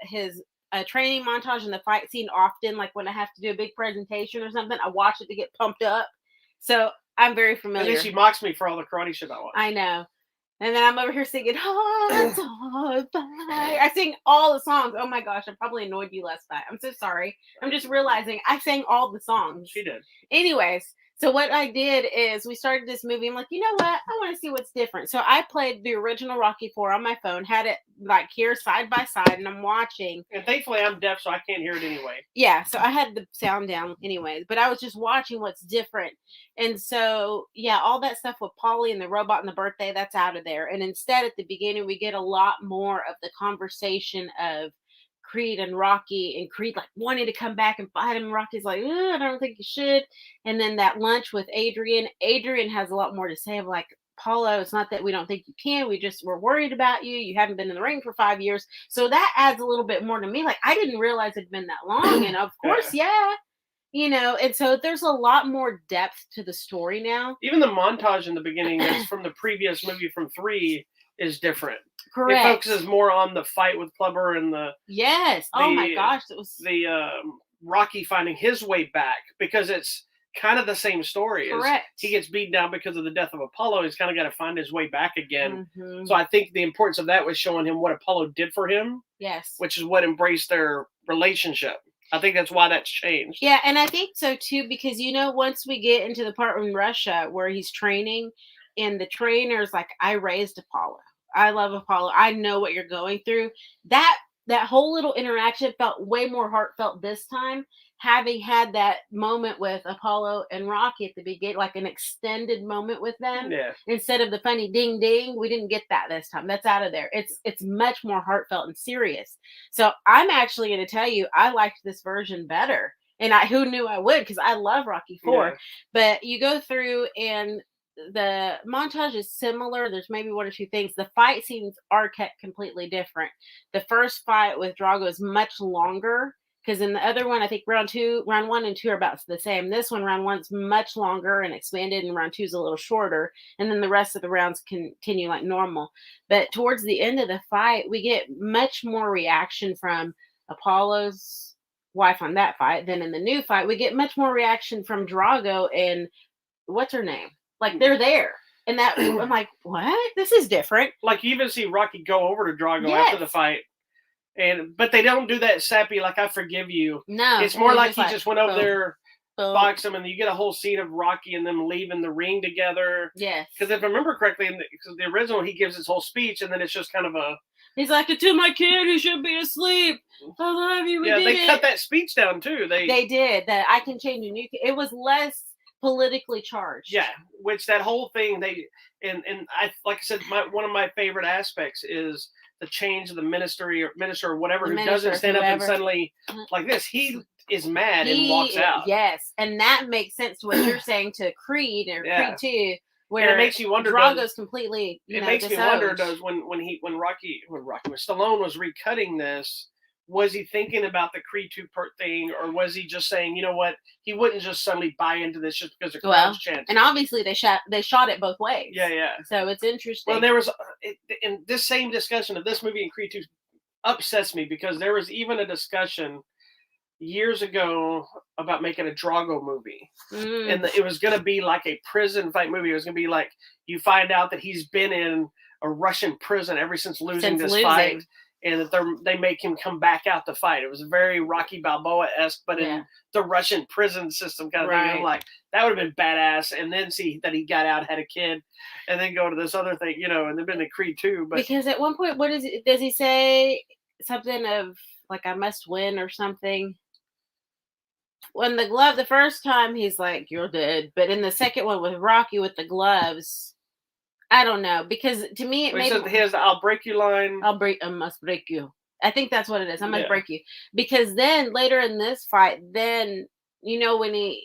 his training montage and the fight scene often, like when I have to do a big presentation or something. I watch it to get pumped up. So I'm very familiar. And then she mocks me for all the karate shit I watch. I know. And then I'm over here singing, I sing all the songs. Oh my gosh, I probably annoyed you last night. I'm so sorry. I'm just realizing I sang all the songs. She did. Anyways, so what I did is, we started this movie. I'm like, you know what? I want to see what's different. So I played the original Rocky 4 on my phone, had it like here side by side, and I'm watching. And thankfully I'm deaf, so I can't hear it anyway. Yeah, so I had the sound down anyways, but I was just watching what's different. And so, yeah, all that stuff with Paulie and the robot and the birthday, that's out of there. And instead, at the beginning, we get a lot more of the conversation of Creed and Rocky, and Creed like wanting to come back and fight him. And Rocky's like, I don't think you should. And then that lunch with Adrian has a lot more to say of like, Paulo, it's not that we don't think you can. We're worried about you. You haven't been in the ring for 5 years. So that adds a little bit more to me. Like, I didn't realize it'd been that long. And of course, yeah. And so there's a lot more depth to the story now. Even the montage in the beginning that's from the previous movie from 3 is different. Correct. It focuses more on the fight with Clubber and oh my gosh, it was Rocky finding his way back, because it's kind of the same story. Correct. He gets beaten down because of the death of Apollo. He's kind of got to find his way back again. Mm-hmm. So I think the importance of that was showing him what Apollo did for him. Yes. Which is what embraced their relationship. I think that's why that's changed. Yeah, and I think so too, because once we get into the part in Russia where he's training, and the trainer's like, I raised Apollo. I love Apollo. I know what you're going through. That whole little interaction felt way more heartfelt this time, having had that moment with Apollo and Rocky at the beginning, like an extended moment with them. Yeah. Instead of the funny ding ding, we didn't get that this time. That's out of there. It's much more heartfelt and serious. So I'm actually going to tell you, I liked this version better. And who knew I would, because I love Rocky 4. Yeah. But you go through, and the montage is similar. There's maybe one or two things. The fight scenes are kept completely different. The first fight with Drago is much longer, because in the other one, I think round 1 and 2 are about the same. This one, round 1's much longer and expanded, and round 2 is a little shorter. And then the rest of the rounds continue like normal. But towards the end of the fight, we get much more reaction from Apollo's wife on that fight. Then in the new fight, we get much more reaction from Drago and what's her name? Like, they're there. And that, I'm like, what? This is different. Like, you even see Rocky go over to Drago after the fight. But they don't do that sappy, like, I forgive you. No. It's more like he just went over there, boxed him, and you get a whole scene of Rocky and them leaving the ring together. Yes. Because if I remember correctly, in the original, he gives his whole speech, and then it's just kind of a... He's like, to my kid who should be asleep. I love you. They cut that speech down, too. They did. That I can change you. It was less politically charged. Yeah, which that whole thing, and I, like I said, one of my favorite aspects is the change of the minister or whatever, who doesn't stand up and suddenly like this. He is mad and walks out. Yes, and that makes sense to what you're saying to Creed or Creed 2, where it makes you wonder. Drago's completely. It makes me wonder. Does when Stallone was recutting this, was he thinking about the Creed 2 thing, or was he just saying, you know what, he wouldn't just suddenly buy into this just because the crowd's chanting? And obviously they shot it both ways. Yeah. So it's interesting. Well, there was in this same discussion of this movie and Creed 2 upsets me, because there was even a discussion years ago about making a Drago movie, and it was going to be like a prison fight movie. It was going to be like, you find out that he's been in a Russian prison ever since losing this fight. And that they make him come back out to fight. It was very Rocky Balboa-esque, but in the Russian prison system kind of thing. I'm like, that would have been badass. And then see that he got out, had a kid, and then go to this other thing, and then been to Creed 2. But because at one point, does he say something of like, I must win or something? When the first time he's like, you're dead. But in the second one with Rocky with the gloves, I don't know, because to me it made his "I'll break you" line. I must break you. I think that's what it is. I must break you. Because then later in this fight, then when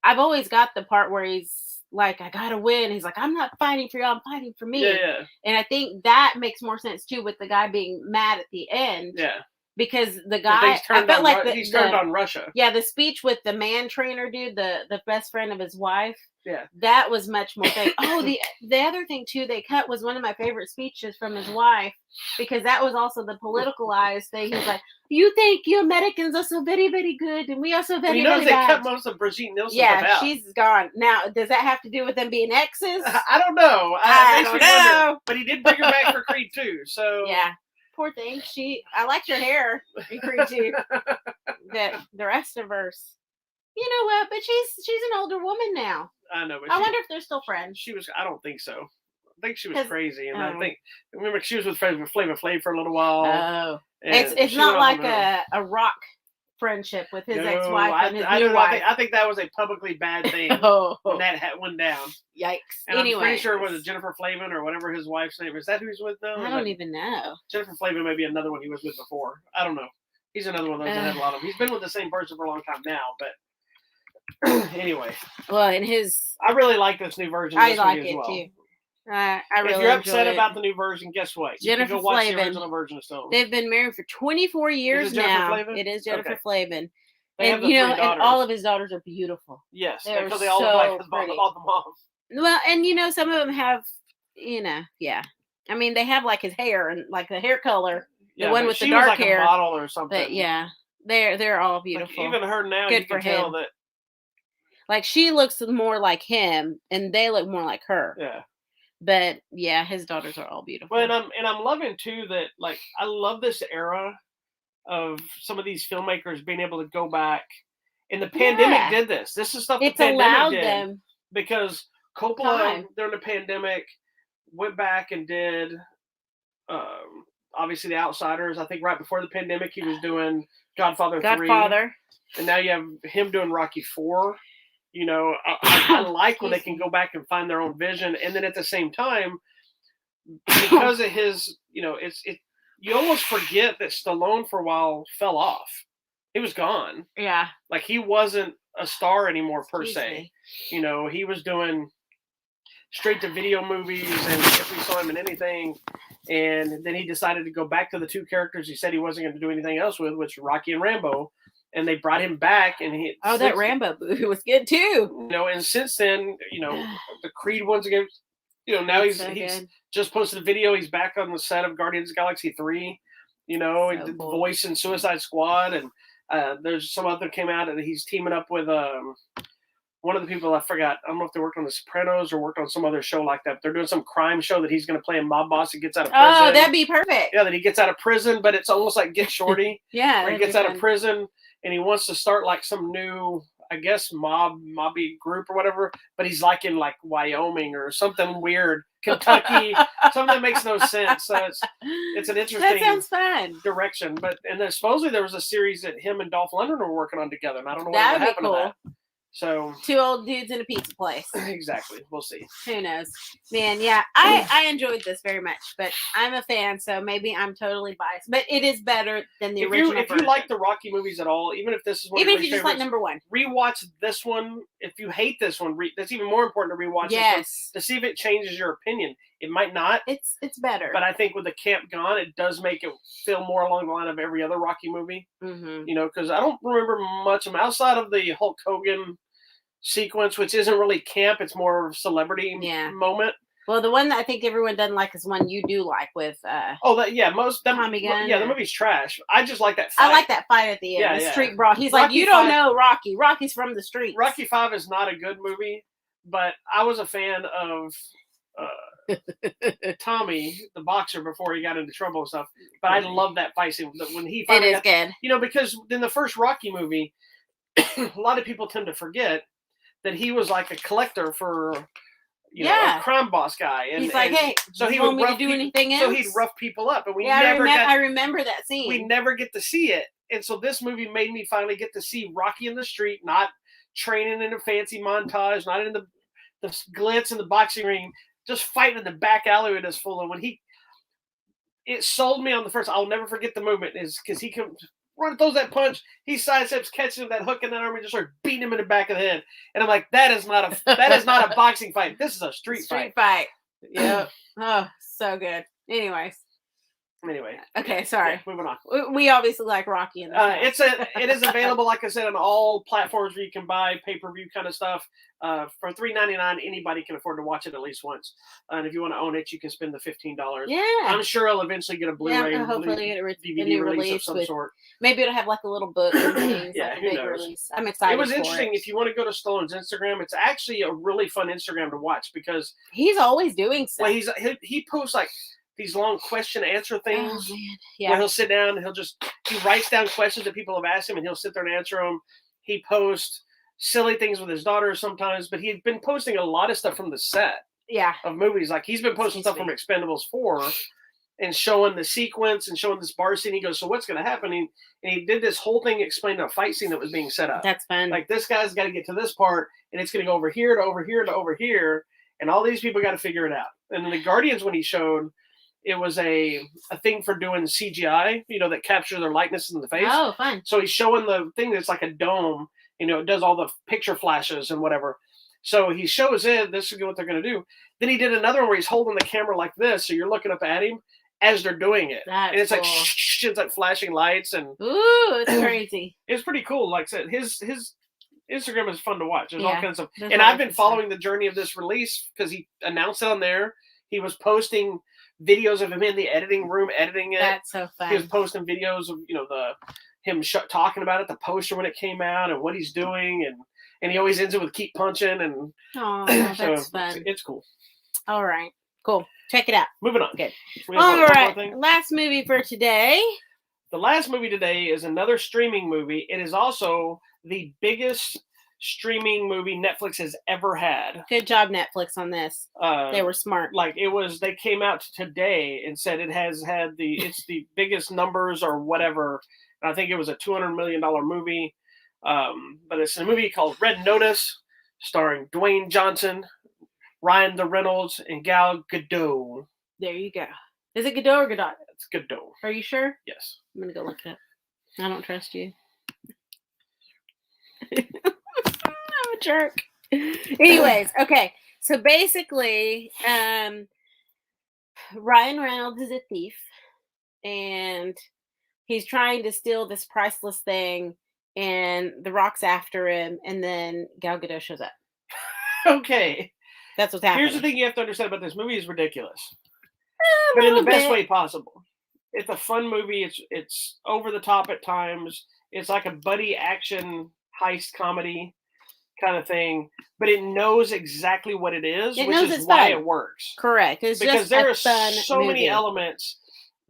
I've always got the part where he's like, I gotta win. He's like, I'm not fighting for you, I'm fighting for me. Yeah. And I think that makes more sense too, with the guy being mad at the end. Yeah. Because the guy, I felt like he's turned on Russia. Yeah, the speech with the man trainer dude, the best friend of his wife. Yeah, that was much more. The other thing too they cut was one of my favorite speeches from his wife, because that was also the politicalized thing. He's like, "You think you Americans are so very, very good, and we are so very, very bad." They cut most of Brigitte Nielsen out. Yeah, she's gone now. Does that have to do with them being exes? I don't know. I don't know. Wonder, but he did bring her back for Creed 2, so yeah. Poor thing. I liked her hair in Creed 2. That the rest of her, you know what? But she's an older woman now. I know. But I wonder if they're still friends. I don't think so. I think she was crazy, and remember she was with Flavor Flav for a little while. Oh, it's not like a rock friendship with his ex-wife and his new wife. I think that was a publicly bad thing when that went down. Yikes! And I'm pretty sure it was Jennifer Flavin or whatever his wife's name is. That who he's with now? I don't even know. Jennifer Flavin may be another one he was with before. I don't know. He's another one of those that had a lot of them. He's been with the same person for a long time now, but anyway. Well, I really like this new version. I like it too. I really if you're upset about the new version, guess what? You Jennifer can go watch Flavin. The original version of Stone. They've been married for 24 years now. Flavin? It is Jennifer Flavin. They have And the you know, three and daughters. all of his daughters are beautiful. Yes, They're because they all look like so pretty. all the moms. Well, and you know, some of them have, you know, yeah. I mean, they have like his hair and like the hair color. Yeah, The one but with the she dark was like hair. a model or something. But yeah, they're all Like, beautiful. even her now, Good you can for tell him. that. Like she looks more like him, and they look more like her. Yeah. But yeah, his daughters are all beautiful. Well, and I'm loving too that, like, I love this era of some of these filmmakers being able to go back. And the pandemic Yeah. did this. This is stuff It's the pandemic allowed did them because Coppola time. during the pandemic went back and did obviously The Outsiders. I think right before the pandemic he was doing Godfather 3. And now you have him doing Rocky 4. You know, I like when they can go back and find their own vision, and then at the same time, because of his, you know, you almost forget that Stallone for a while fell off. He was gone. Yeah. Like he wasn't a star anymore per Excuse se. me. You know, he was doing straight to video movies, and if we saw him in anything, and then he decided to go back to the two characters he said he wasn't going to do anything else with, which were Rocky and Rambo. And they brought him back, and that Rambo movie was good too. You know, and since then, you know, the Creed ones again. You know, now he's just posted a video. He's back on the set of Guardians of the Galaxy 3. You know, So he did cool. the voice in Suicide Squad, and there's some other came out, and he's teaming up with one of the people I forgot. I don't know if they worked on The Sopranos or worked on some other show like that. They're doing some crime show that he's going to play a mob boss that gets out of prison. Oh, that'd be perfect. Yeah, that he gets out of prison, but it's almost like Get Shorty. Yeah, where he gets out of prison and he wants to start like some new, I guess, mobby group or whatever. But he's like in like Wyoming or something weird, Kentucky, something that makes no sense. So it's an interesting that sounds fun. direction. But and then supposedly there was a series that him and Dolph Lundgren were working on together, and I don't know what happened to that. So two old dudes in a pizza place. Exactly. We'll see. Who knows? Man, yeah. I enjoyed this very much, but I'm a fan, so maybe I'm totally biased. But it is better than the original. If you like the Rocky movies at all, even if this is one even of if you just like number one, rewatch this one. If you hate this one, that's even more important to rewatch this one to see if it changes your opinion. It might not. It's better. But I think with the camp gone, it does make it feel more along the line of every other Rocky movie. Mm-hmm. You know, because I don't remember much of them outside of the Hulk Hogan sequence, which isn't really camp, it's more celebrity moment. Well, the one that I think everyone doesn't like is one you do like with Tommy Gunn. Yeah, the movie's trash. I just like that fight. I like that fight at the end. The street brawl. He's Rocky like, you don't know Rocky. Rocky's from the streets. Rocky 5 is not a good movie, but I was a fan of Tommy, the boxer, before he got into trouble and stuff. But I love that fight scene when he finally it is good. You know, because in the first Rocky movie, a lot of people tend to forget that he was like a collector for, a crime boss guy. And he's like, hey, so he want me to do anything else? So he'd rough people up, and I remember that scene. We never get to see it, and so this movie made me finally get to see Rocky in the street, not training in a fancy montage, not in the glitz in the boxing ring, just fighting in the back alley with us full of. It sold me on the first. I'll never forget the moment is because he comes. Throws that punch, he sidesteps, catches him that hook in that arm, and just starts beating him in the back of the head. And I'm like, that is not a boxing fight. This is a street fight. Yeah. Oh, so good. Anyway. Okay, sorry. Moving on. We obviously like Rocky. It is available, like I said, on all platforms where you can buy pay-per-view kind of stuff. For $3.99, anybody can afford to watch it at least once. And if you want to own it, you can spend the $15. Yeah. I'm sure I'll eventually get a Blu-ray, hopefully get a DVD release of some sort. Maybe it'll have like a little book and things. Yeah, like a who big knows? Release. I'm excited. It was interesting. If you want to go to Stallone's Instagram, it's actually a really fun Instagram to watch because he's always doing stuff. Well, he posts like these long question answer things. Oh, man. Yeah. Where he'll sit down and he writes down questions that people have asked him, and he'll sit there and answer them. He posts silly things with his daughter sometimes, but he'd been posting a lot of stuff from the set of movies. Like he's been posting stuff from Expendables 4 and showing the sequence and showing this bar scene. He goes, so what's going to happen? And he did this whole thing explaining a fight scene that was being set up. That's fun. Like this guy's got to get to this part, and it's going to go over here to over here to over here, and all these people got to figure it out. And then the Guardians, when he showed, it was a thing for doing CGI, that captures their likeness in the face. Oh, fun. So he's showing the thing that's like a dome, it does all the picture flashes and whatever. So he shows it, this is what they're going to do. Then he did another one where he's holding the camera like this, so you're looking up at him. as they're doing it. That's and it's cool. like it's like flashing lights and ooh, it's crazy. It's pretty cool. Like I said, his Instagram is fun to watch. There's all kinds of stuff. there's And a lot I've of been good following the journey of this release because he announced it on there. He was posting videos of him in the editing room editing it. That's so fun. He was posting videos of him talking about it, the poster when it came out, and what he's doing, and he always ends it with "keep punching," and Oh, that's so fun. it's cool. All right, cool. Check it out. Moving on. Good. We have All one more right, thing. last movie for today. The last movie today is another streaming movie. It is also the biggest streaming movie Netflix has ever had. Good job, Netflix, on this. They were smart. Like they came out today and said it's the biggest numbers or whatever. And I think it was a $200 million movie. But it's a movie called Red Notice, starring Dwayne Johnson, Ryan Reynolds, and Gal Gadot. There you go. Is it Gadot or Gadot? It's Gadot. Are you sure? Yes. I'm gonna go look it up. I don't trust you. I'm a jerk. Anyways, okay. So basically, Ryan Reynolds is a thief, and he's trying to steal this priceless thing, and The Rock's after him, and then Gal Gadot shows up. Okay. That's what's happening. Here's the thing you have to understand about this movie is ridiculous. But in the best way possible. It's a fun movie. It's over the top at times. It's like a buddy action heist comedy kind of thing, but it knows exactly what it is, which is why it works. Correct. It's because just there are fun so movie. many elements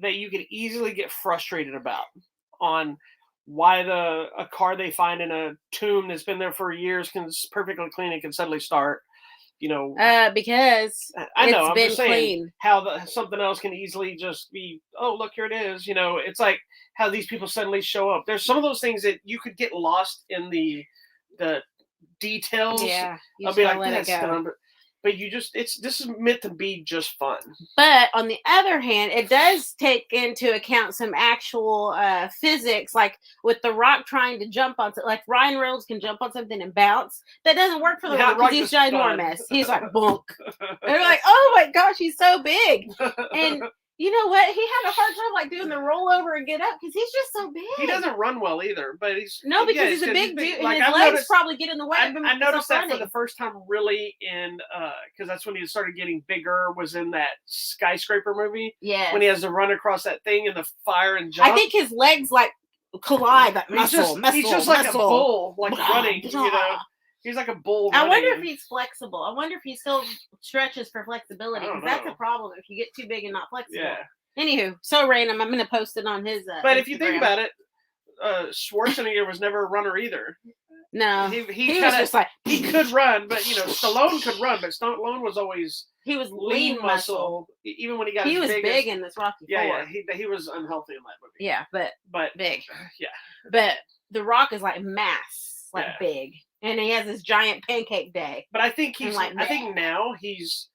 that you could easily get frustrated about on why a car they find in a tomb that's been there for years can perfectly clean and can suddenly start. Because I know, it's I'm been just saying clean. how something else can easily just be, oh, look, here it is. It's like how these people suddenly show up. There's some of those things that you could get lost in the details. Yeah, I'll be like, that's dumb. But this is meant to be just fun. But on the other hand, it does take into account some actual physics, like with The Rock trying to jump on, like Ryan Reynolds can jump on something and bounce. That doesn't work for The Rock because he's ginormous. He's like bonk. They're like, oh my gosh, he's so big. And you know what? He had a hard time like doing the rollover and get up because he's just so big. He doesn't run well either, but he's he's a big dude, and his legs probably get in the way. I noticed that for the first time, really, in because that's when he started getting bigger. Was in that skyscraper movie. Yeah, when he has to run across that thing in the fire and jump. I think his legs like collide, like he's just like a bull, like running. He's like a bull. I wonder if he's flexible. I wonder if he still stretches for flexibility, because that's a problem if you get too big and not flexible. Yeah. Anywho, so random. I'm going to post it on his. But Instagram. if you think about it, Schwarzenegger was never a runner either. No, he was just like he could run, but Stallone could run, but Stallone was always lean muscle. Even when he got was big in this Rocky. Yeah, he was unhealthy in that movie. Yeah, but big. Yeah, but The Rock is like mass, like big. And he has this giant pancake day. But I think I think now he's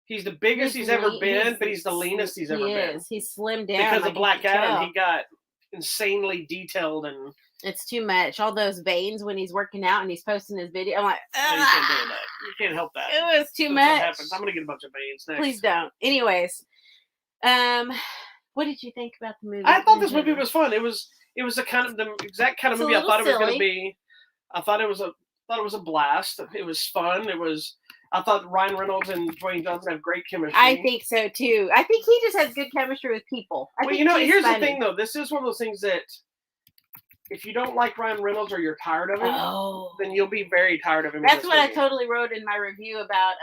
the biggest he's ever been, but he's the leanest he's ever been. He's slimmed down. Because of Black Adam, he got insanely detailed and it's too much. All those veins when he's working out and he's posting his video. I'm like, no, you can't do that. You can't help that. It was too much. What happens. I'm gonna get a bunch of veins next. Please don't. Anyways, what did you think about the movie? I thought this movie was fun. It was the exact kind of movie I thought it was going to be. I thought it was a blast. It was fun. I thought Ryan Reynolds and Dwayne Johnson have great chemistry. I think so too. I think he just has good chemistry with people. Here's the thing though. This is one of those things that if you don't like Ryan Reynolds or you're tired of him, then you'll be very tired of him. That's what I totally wrote in my review about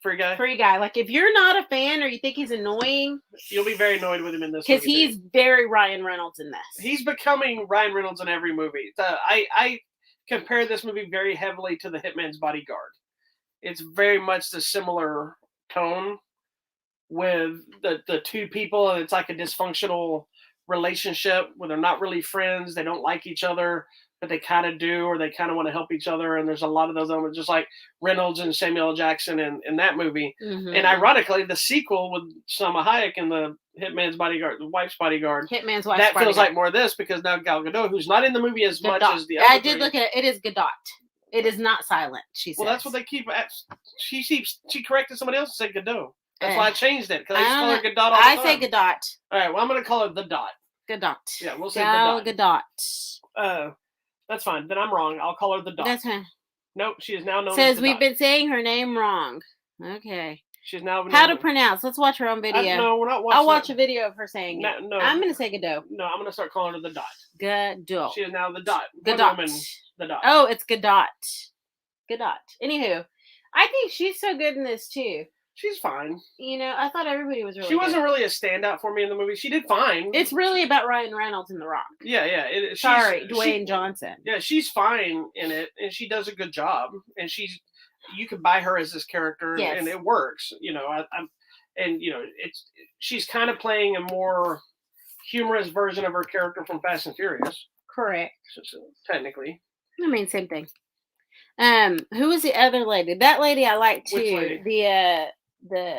Free Guy. Free Guy. Like if you're not a fan or you think he's annoying, you'll be very annoyed with him in this because he's very Ryan Reynolds in this. He's becoming Ryan Reynolds in every movie. I compare this movie very heavily to The Hitman's Bodyguard. It's very much the similar tone with the two people, and it's like a dysfunctional relationship where they're not really friends. They don't like each other, but they kind of do, or they kind of want to help each other. And there's a lot of those elements, just like Reynolds and Samuel L. Jackson in that movie. Mm-hmm. And ironically, the sequel with Salma Hayek in The Hitman's Bodyguard, The Wife's Bodyguard, that feels like more of this, because now Gal Gadot, who's not in the movie as much as the other I did look at it. It is Gadot. It is not silent, she says. Well, that's what they keep. She corrected somebody else and said Gadot. That's why I changed it, because I used to call her Godot all the time. I say Godot. All right, well, I'm going to call her the Dot. Godot. Yeah, we'll say the Dot. Godot. That's fine. Then I'm wrong. I'll call her the Dot. That's fine. Nope, she is now known Says as the we've Dot. been saying her name wrong. Okay. She's now How to pronounce? Let's watch her own video. No, we're not watching. I'll watch a video of her saying it. No. I'm going to say Godot. No, I'm going to start calling her the Dot. Godot. She is now the Dot. Godot. Woman, the Dot. Oh, it's Godot. Godot. Anywho, I think she's so good in this too. She's fine. You know, I thought everybody was really She wasn't really a standout for me in the movie. She did fine. It's really about Ryan Reynolds and The Rock. Yeah. Dwayne Johnson. Yeah, she's fine in it, and she does a good job. And you can buy her as this character, and it works. You know, she's kind of playing a more humorous version of her character from Fast and Furious. Correct. So, technically. I mean, same thing. Who was the other lady? That lady I like too. Which lady? The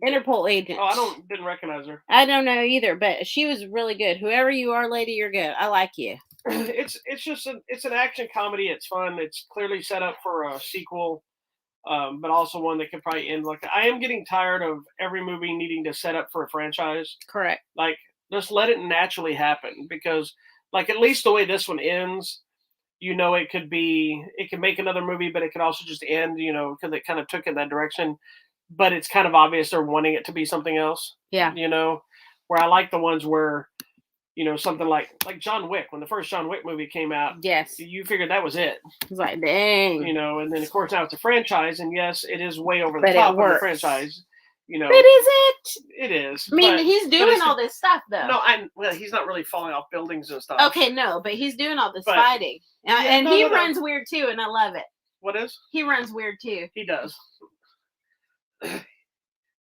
Interpol agent. Oh, I didn't recognize her. I don't know either, but she was really good. Whoever you are, lady, you're good. I like you. It's just an action comedy. It's fun. It's clearly set up for a sequel, but also one that could probably end. Like, I am getting tired of every movie needing to set up for a franchise. Correct. Like, just let it naturally happen, because, like, at least the way this one ends, you know, it could make another movie, but it could also just end, you know, because it kind of took it that direction. But it's kind of obvious they're wanting it to be something else. Yeah. You know, where I like the ones where, you know, something like John Wick. When the first John Wick movie came out, yes, you figured that was it. It's like, dang. You know, and then of course now it's a franchise, and yes, it is way over the top of the franchise. You know, but is it? It is. I mean, he's doing all this stuff though. No, well, he's not really falling off buildings and stuff. Okay, no, but he's doing all this fighting, and he runs weird too, and I love it. What is? He runs weird too. He does.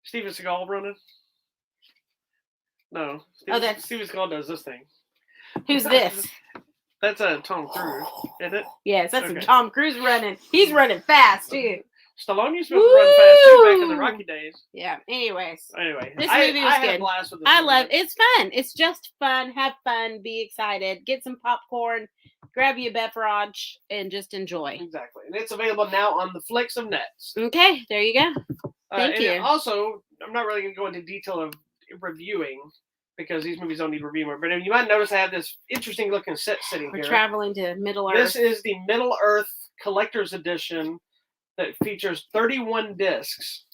Steven Seagal running? No. Steven Seagal does this thing. Who's this? That's Tom Cruise, isn't it? Yes, that's Tom Cruise running. He's running fast too. Stallone used to run fast too back in the Rocky days. Yeah. Anyway, this movie was good. I love it. It's fun. It's just fun. Have fun. Be excited. Get some popcorn. Grab you a beverage and just enjoy. Exactly. And it's available now on the Flicks of Nets. Okay, there you go. Thank you. Also, I'm not really going to go into detail of reviewing, because these movies don't need reviewing. But you might notice I have this interesting looking set sitting here. We're traveling to Middle Earth. This is the Middle Earth Collector's Edition that features 31 discs.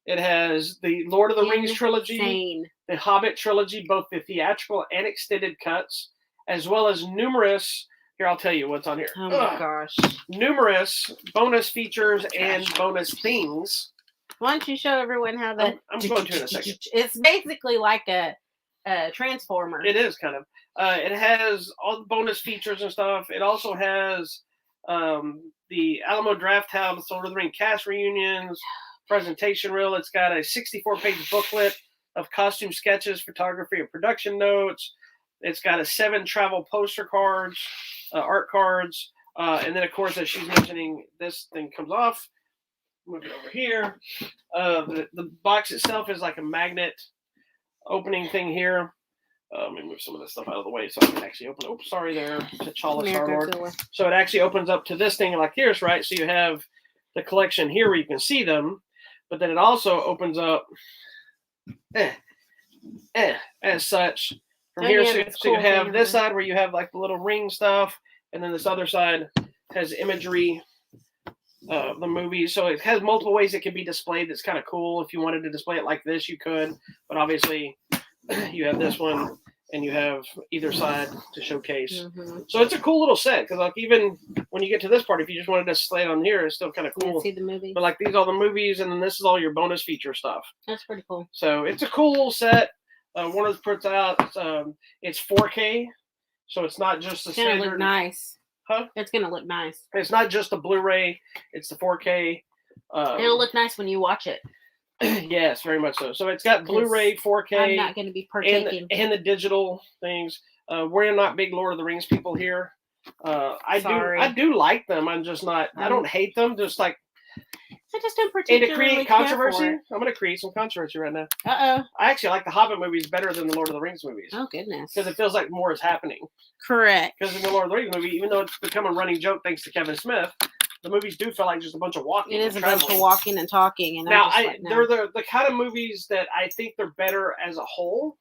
It has the Lord of the Rings trilogy, the Hobbit trilogy, both the theatrical and extended cuts, as well as numerous. Here, I'll tell you what's on here. Oh my gosh. Numerous bonus features and bonus things. Why don't you show everyone how that... I'm going to in a second. It's basically like a Transformer. It is kind of. It has all the bonus features and stuff. It also has the Alamo Draft House, Lord of the Ring cast reunions, presentation reel. It's got a 64-page booklet of costume sketches, photography, and production notes. It's got 7 travel poster cards, art cards, and then, of course, as she's mentioning, this thing comes off. Move it over here. The box itself is like a magnet opening thing here. Let me move some of this stuff out of the way so I can actually open it. Oops, sorry there, T'Challa Star-Lord. So it actually opens up to this thing like here's right. So you have the collection here where you can see them, but then it also opens up as such from here. So you have this side where you have like the little ring stuff, and then this other side has imagery of the movie. So it has multiple ways it can be displayed. That's kind of cool. If you wanted to display it like this, you could, but obviously you have this one and you have either side to showcase. Mm-hmm. So it's a cool little set, because like even when you get to this part, if you just wanted to display it on here, it's still kind of cool. See the movie. But like these are all the movies, and then this is all your bonus feature stuff. That's pretty cool. So it's a cool little set. One of those puts out. It's 4K, so it's not just the standard. It's gonna look nice. Huh? It's gonna look nice. It's not just the Blu-ray. It's the 4K. It'll look nice when you watch it. Yes, very much so. So it's got Blu-ray, 4K. I'm not going to be partaking. And the digital things. We're not big Lord of the Rings people here. I do like them. I'm just not. I don't hate them. Just like. I just don't particularly. And to create controversy, I'm going to create some controversy right now. I actually like the Hobbit movies better than the Lord of the Rings movies. Oh goodness! Because it feels like more is happening. Correct. Because in the Lord of the Rings movie, even though it's become a running joke thanks to Kevin Smith, the movies do feel like just a bunch of walking. It is and a bunch traveling. of walking and talking. And Now, I'm just they're the kind of movies that I think they're better as a whole,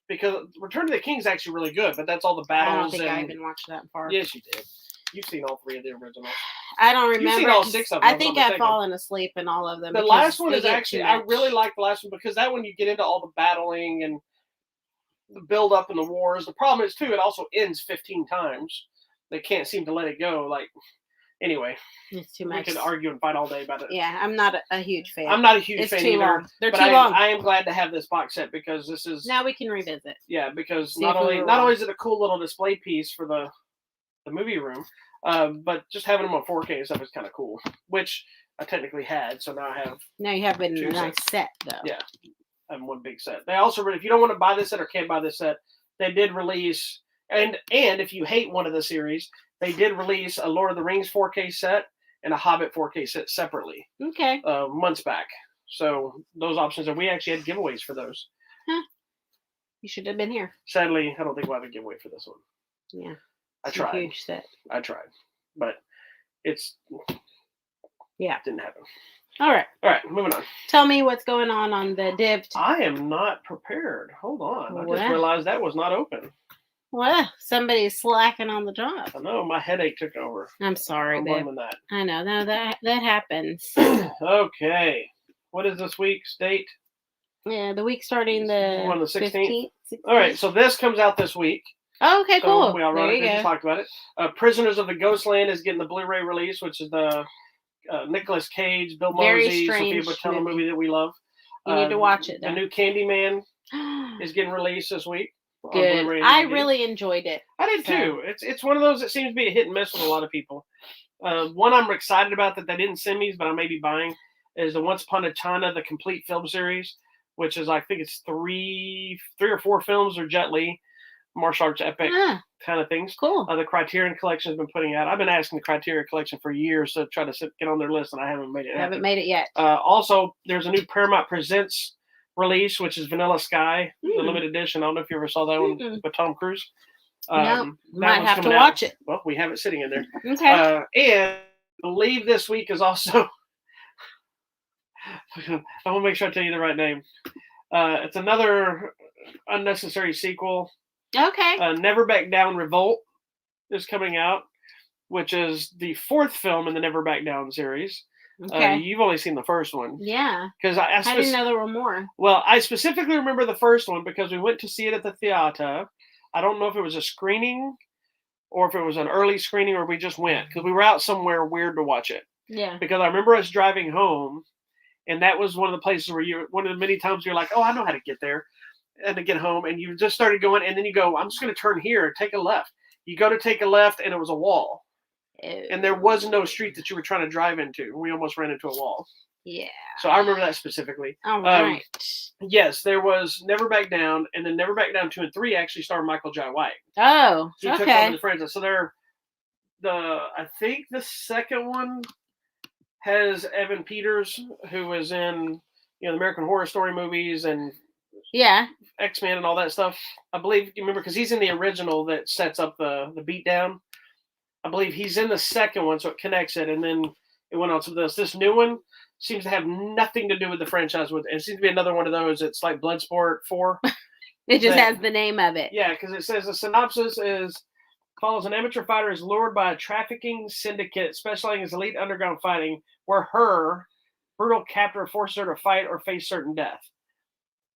because Return of the King is actually really good, but that's all the battles. I don't think I even watched that far. Yes, you did. You've seen all 3 of the originals. I don't remember. You've seen all 6 of them. I think I've fallen asleep in all of them. The last one is actually, I really like the last one because that one you get into all the battling and the build up in the wars. The problem is, too, it also ends 15 times. They can't seem to let it go. Like, anyway. It's too much. We can argue and fight all day about it. Yeah, I'm not a huge fan. I'm not a huge fan either. It's too long. They're but too long. I am glad to have this box set because this is... Now we can revisit. Yeah, because not only is it a cool little display piece for the movie room, but just having them on 4K and stuff is kind of cool, which I technically had, so now I have... Now you have a nice set, though. Yeah, I have one big set. They also, if you don't want to buy this set or can't buy this set, they did release, and if you hate one of the series, they did release a Lord of the Rings 4K set and a Hobbit 4K set separately. Okay. Months back. So those options, and we actually had giveaways for those. Huh. You should have been here. Sadly, I don't think we'll have a giveaway for this one. Yeah. I tried. A huge set. I tried. But it's... Yeah. Didn't happen. All right. Moving on. Tell me what's going on the div. I am not prepared. Hold on. What? I just realized that was not open. Well, somebody's slacking on the job. I know. My headache took over. I'm sorry, I'm babe. blaming that. I know. No, that happens. Okay. What is this week's date? Yeah, the week starting the... On the 16th? 15th? All right. So this comes out this week. Oh, okay, So cool. We all There you just talked about it. Prisoners of the Ghostland is getting the Blu-ray release, which is the Nicolas Cage, Bill Mosey, Sophia Boutella movie that we love. You need to watch it, though. The new Candyman is getting released this week. Good. I really enjoyed it. I did too. It's one of those that seems to be a hit and miss with a lot of people. One I'm excited about that they didn't send me, but I may be buying, is the Once Upon a China, the complete film series, which is, I think it's three or four films or Jet Li, martial arts epic kind of things. Cool. The Criterion Collection has been putting out. I've been asking the Criterion Collection for years to try to get on their list, and I haven't made it. Haven't made it yet. Also, there's a new Paramount Presents release, which is Vanilla Sky, the limited edition. I don't know if you ever saw that one with Tom Cruise. No, might have to watch it. Well, we have it sitting in there. Okay. And I believe this week is also... I want to make sure I tell you the right name. It's another unnecessary sequel. Okay. Never Back Down Revolt is coming out, which is the fourth film in the Never Back Down series. Okay. You've only seen the first one. Yeah. Because I didn't know there were more. Well, I specifically remember the first one because we went to see it at the theater. I don't know if it was a screening or if it was an early screening or we just went because we were out somewhere weird to watch it. Yeah. Because I remember us driving home, and that was one of the places where one of the many times you're like, oh, I know how to get there and to get home. And you just started going, and then you go, I'm just going to turn here, take a left. You go to take a left, and it was a wall. And there was no street that you were trying to drive into. We almost ran into a wall. Yeah. So I remember that specifically. All right. Yes, there was Never Back Down, and then Never Back Down 2 and 3 actually starred Michael Jai White. Oh, He took over the franchise. So I think the second one has Evan Peters, who was in the American Horror Story movies and X-Men and all that stuff. I believe you remember because he's in the original that sets up the beatdown. I believe he's in the second one, so it connects it, and then it went on to this. This new one seems to have nothing to do with the franchise. It seems to be another one of those. It's like Bloodsport 4. It just has the name of it. Yeah, because it says the synopsis follows an amateur fighter is lured by a trafficking syndicate specializing in elite underground fighting, where her brutal captor forces her to fight or face certain death.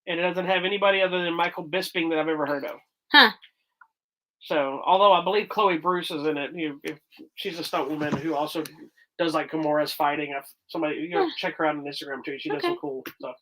And it doesn't have anybody other than Michael Bisping that I've ever heard of. Huh. So, although I believe Chloe Bruce is in it, she's a stunt woman who also does like Kimura's fighting. Check her out on Instagram too. She does some cool stuff.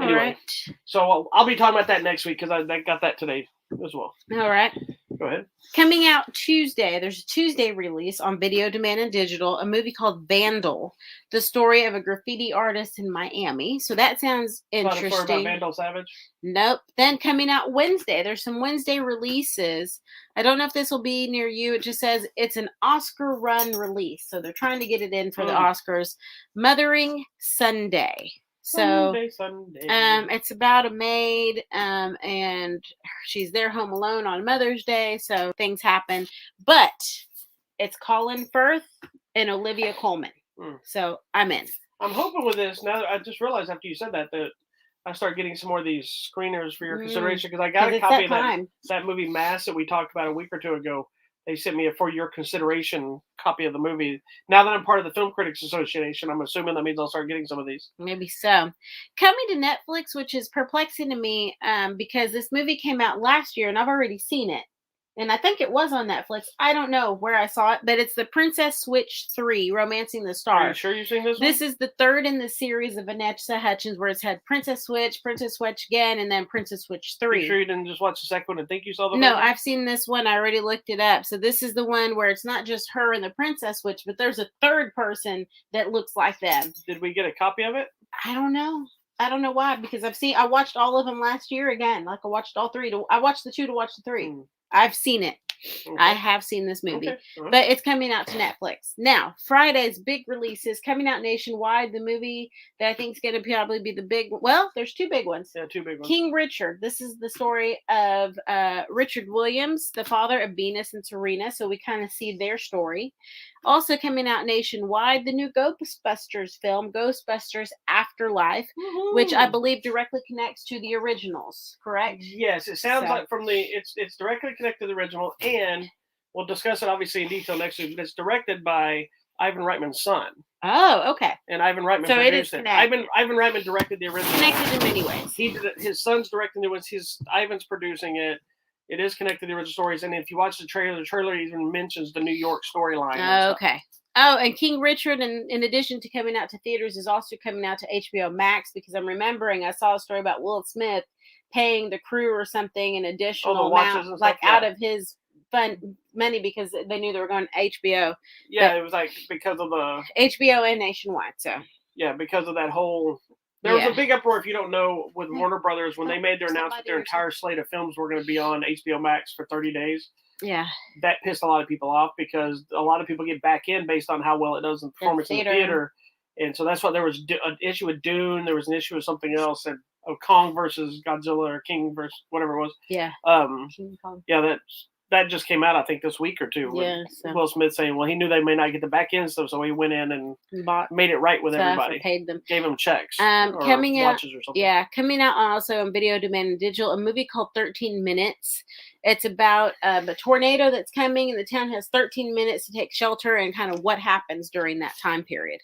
Anyway, right. So I'll be talking about that next week because I got that today as well. All right. Go ahead. Coming out Tuesday, there's a Tuesday release on Video Demand and Digital, a movie called Vandal, the story of a graffiti artist in Miami. So that sounds interesting. Not a story about Vandal Savage? Nope. Then coming out Wednesday, there's some Wednesday releases. I don't know if this will be near you. It just says it's an Oscar run release. So they're trying to get it in for the Oscars. Mothering Sunday. So Sunday. It's about a maid, and she's there home alone on Mother's Day, so things happen. But it's Colin Firth and Olivia Colman. Mm. So I'm in. I'm hoping with this, now that I just realized after you said that I start getting some more of these screeners for your consideration, because I got a copy of that movie Mass that we talked about a week or two ago. They sent me a for your consideration copy of the movie. Now that I'm part of the Film Critics Association, I'm assuming that means I'll start getting some of these. Maybe so. Coming to Netflix, which is perplexing to me, because this movie came out last year and I've already seen it. And I think it was on Netflix. I don't know where I saw it, but it's The Princess Switch 3, Romancing the Stars. Are you sure you've seen this one? This is the third in the series of Vanessa Hudgens, where it's had Princess Switch again, and then Princess Switch 3. You sure you didn't just watch the second one and think you saw the No, first one? I've seen this one. I already looked it up. So this is the one where it's not just her and the Princess Switch, but there's a third person that looks like them. Did we get a copy of it? I don't know. I don't know why, because I watched all of them last year again. Like I watched all three. I watched the 2 to watch the 3. I've seen it. Okay. I have seen this movie, but it's coming out to Netflix. Now, Friday's big releases coming out nationwide. The movie that I think is going to probably be the big, well, there's 2 big ones. Yeah, 2 big ones. King Richard. This is the story of Richard Williams, the father of Venus and Serena. So we kind of see their story. Also coming out nationwide, the new Ghostbusters film, Ghostbusters Afterlife, which I believe directly connects to the originals, correct? Yes, it sounds like it's directly connected to the original, and we'll discuss it obviously in detail next week, but it's directed by Ivan Reitman's son. Oh, okay. And Ivan Reitman produced it. Ivan Reitman directed the original. Connected in many ways. His son's directing it. Ivan's producing it. It is connected to the original stories, and if you watch the trailer even mentions the New York storyline. Oh, okay. Oh, and King Richard, in addition to coming out to theaters, is also coming out to HBO Max, because I'm remembering I saw a story about Will Smith paying the crew or something an additional amount, like out of his money, because they knew they were going to HBO. Yeah, it was like because of the HBO and nationwide. So yeah, because of that whole. There was a big uproar, if you don't know, with Warner Brothers when they made their announcement their entire slate of films were going to be on HBO Max for 30 days. Yeah. That pissed a lot of people off, because a lot of people get back in based on how well it does in performance in the theater. And so that's why there was an issue with Dune. There was an issue with something else, and Kong versus Godzilla, or King versus whatever it was. Yeah. King Kong. Yeah, that just came out, I think, this week or two. Yeah. Will Smith saying, well, he knew they may not get the back end stuff, so he went in and made it right with everybody. Paid them. Gave them checks. Coming out, watches or something. Yeah, coming out also on video, demand, and digital, a movie called 13 Minutes. It's about a tornado that's coming, and the town has 13 minutes to take shelter, and kind of what happens during that time period.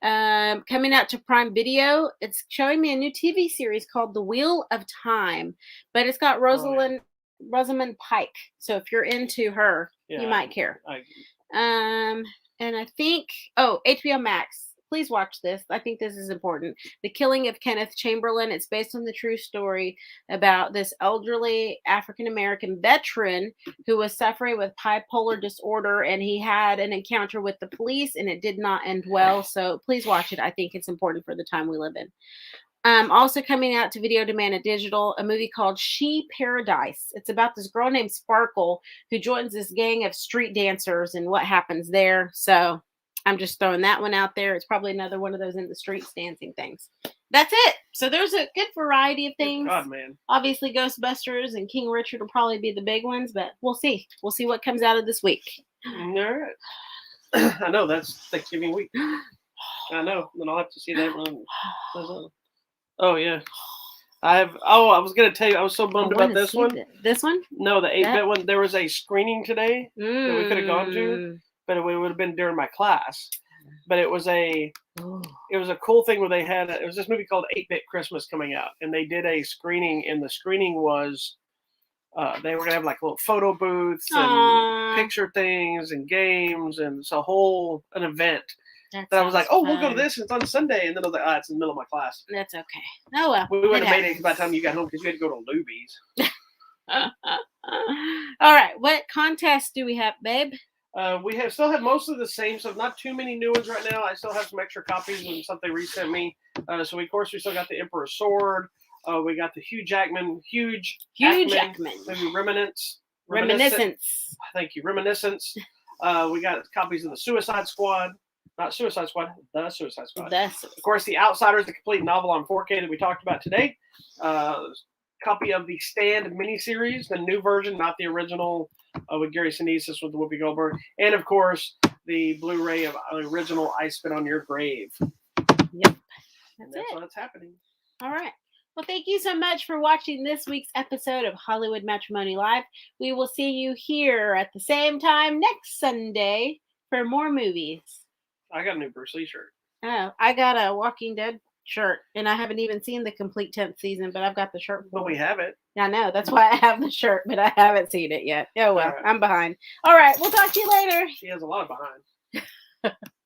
Coming out to Prime Video, it's showing me a new TV series called The Wheel of Time, but it's got Rosamund Pike. So if you're into her, you might care. And I think HBO Max. Please watch this. I think this is important. The Killing of Kenneth Chamberlain. It's based on the true story about this elderly African-American veteran who was suffering with bipolar disorder, and he had an encounter with the police, and it did not end well. So please watch it. I think it's important for the time we live in. Also coming out to video, demand, and digital, a movie called She Paradise. It's about this girl named Sparkle who joins this gang of street dancers and what happens there. So I'm just throwing that one out there. It's probably another one of those in the streets dancing things. That's it. So there's a good variety of things. God, man. Obviously, Ghostbusters and King Richard will probably be the big ones, but we'll see. We'll see what comes out of this week. All right. I know, that's Thanksgiving week. I know. Then I'll have to see that one. Oh, yeah. I was going to tell you, I was so bummed about this one. This one? No, the 8-bit one. There was a screening today that we could have gone to, but it would have been during my class. But it was a cool thing where it was this movie called 8-Bit Christmas coming out, and they did a screening, and the screening was they were going to have like little photo booths and picture things and games, and it's an event. That I was like, we'll go to this. It's on Sunday. And then I was like, it's in the middle of my class. That's okay. Oh, well. We would have made it by the time you got home, because you had to go to Luby's. All right. What contests do we have, babe? We still have most of the same stuff. Not too many new ones right now. I still have some extra copies and stuff they resent me. So, of course, we still got the Emperor's Sword. We got the Hugh Jackman movie Reminiscence. Thank you. Reminiscence. We got copies of the Suicide Squad. Not Suicide Squad, The Suicide Squad. Of course, The Outsiders, the complete novel on 4K that we talked about today. Copy of the Stand miniseries, the new version, not the original, with Gary Sinise with Whoopi Goldberg. And, of course, the Blu-ray of original I Spit on Your Grave. Yep. That's what's happening. All right. Well, thank you so much for watching this week's episode of Hollywood Matrimony Live. We will see you here at the same time next Sunday for more movies. I got a new Bruce Lee shirt. Oh, I got a Walking Dead shirt, and I haven't even seen the complete 10th season, but I've got the shirt. But we have it. I know. That's why I have the shirt, but I haven't seen it yet. Oh, well, right. I'm behind. All right. We'll talk to you later. She has a lot behind.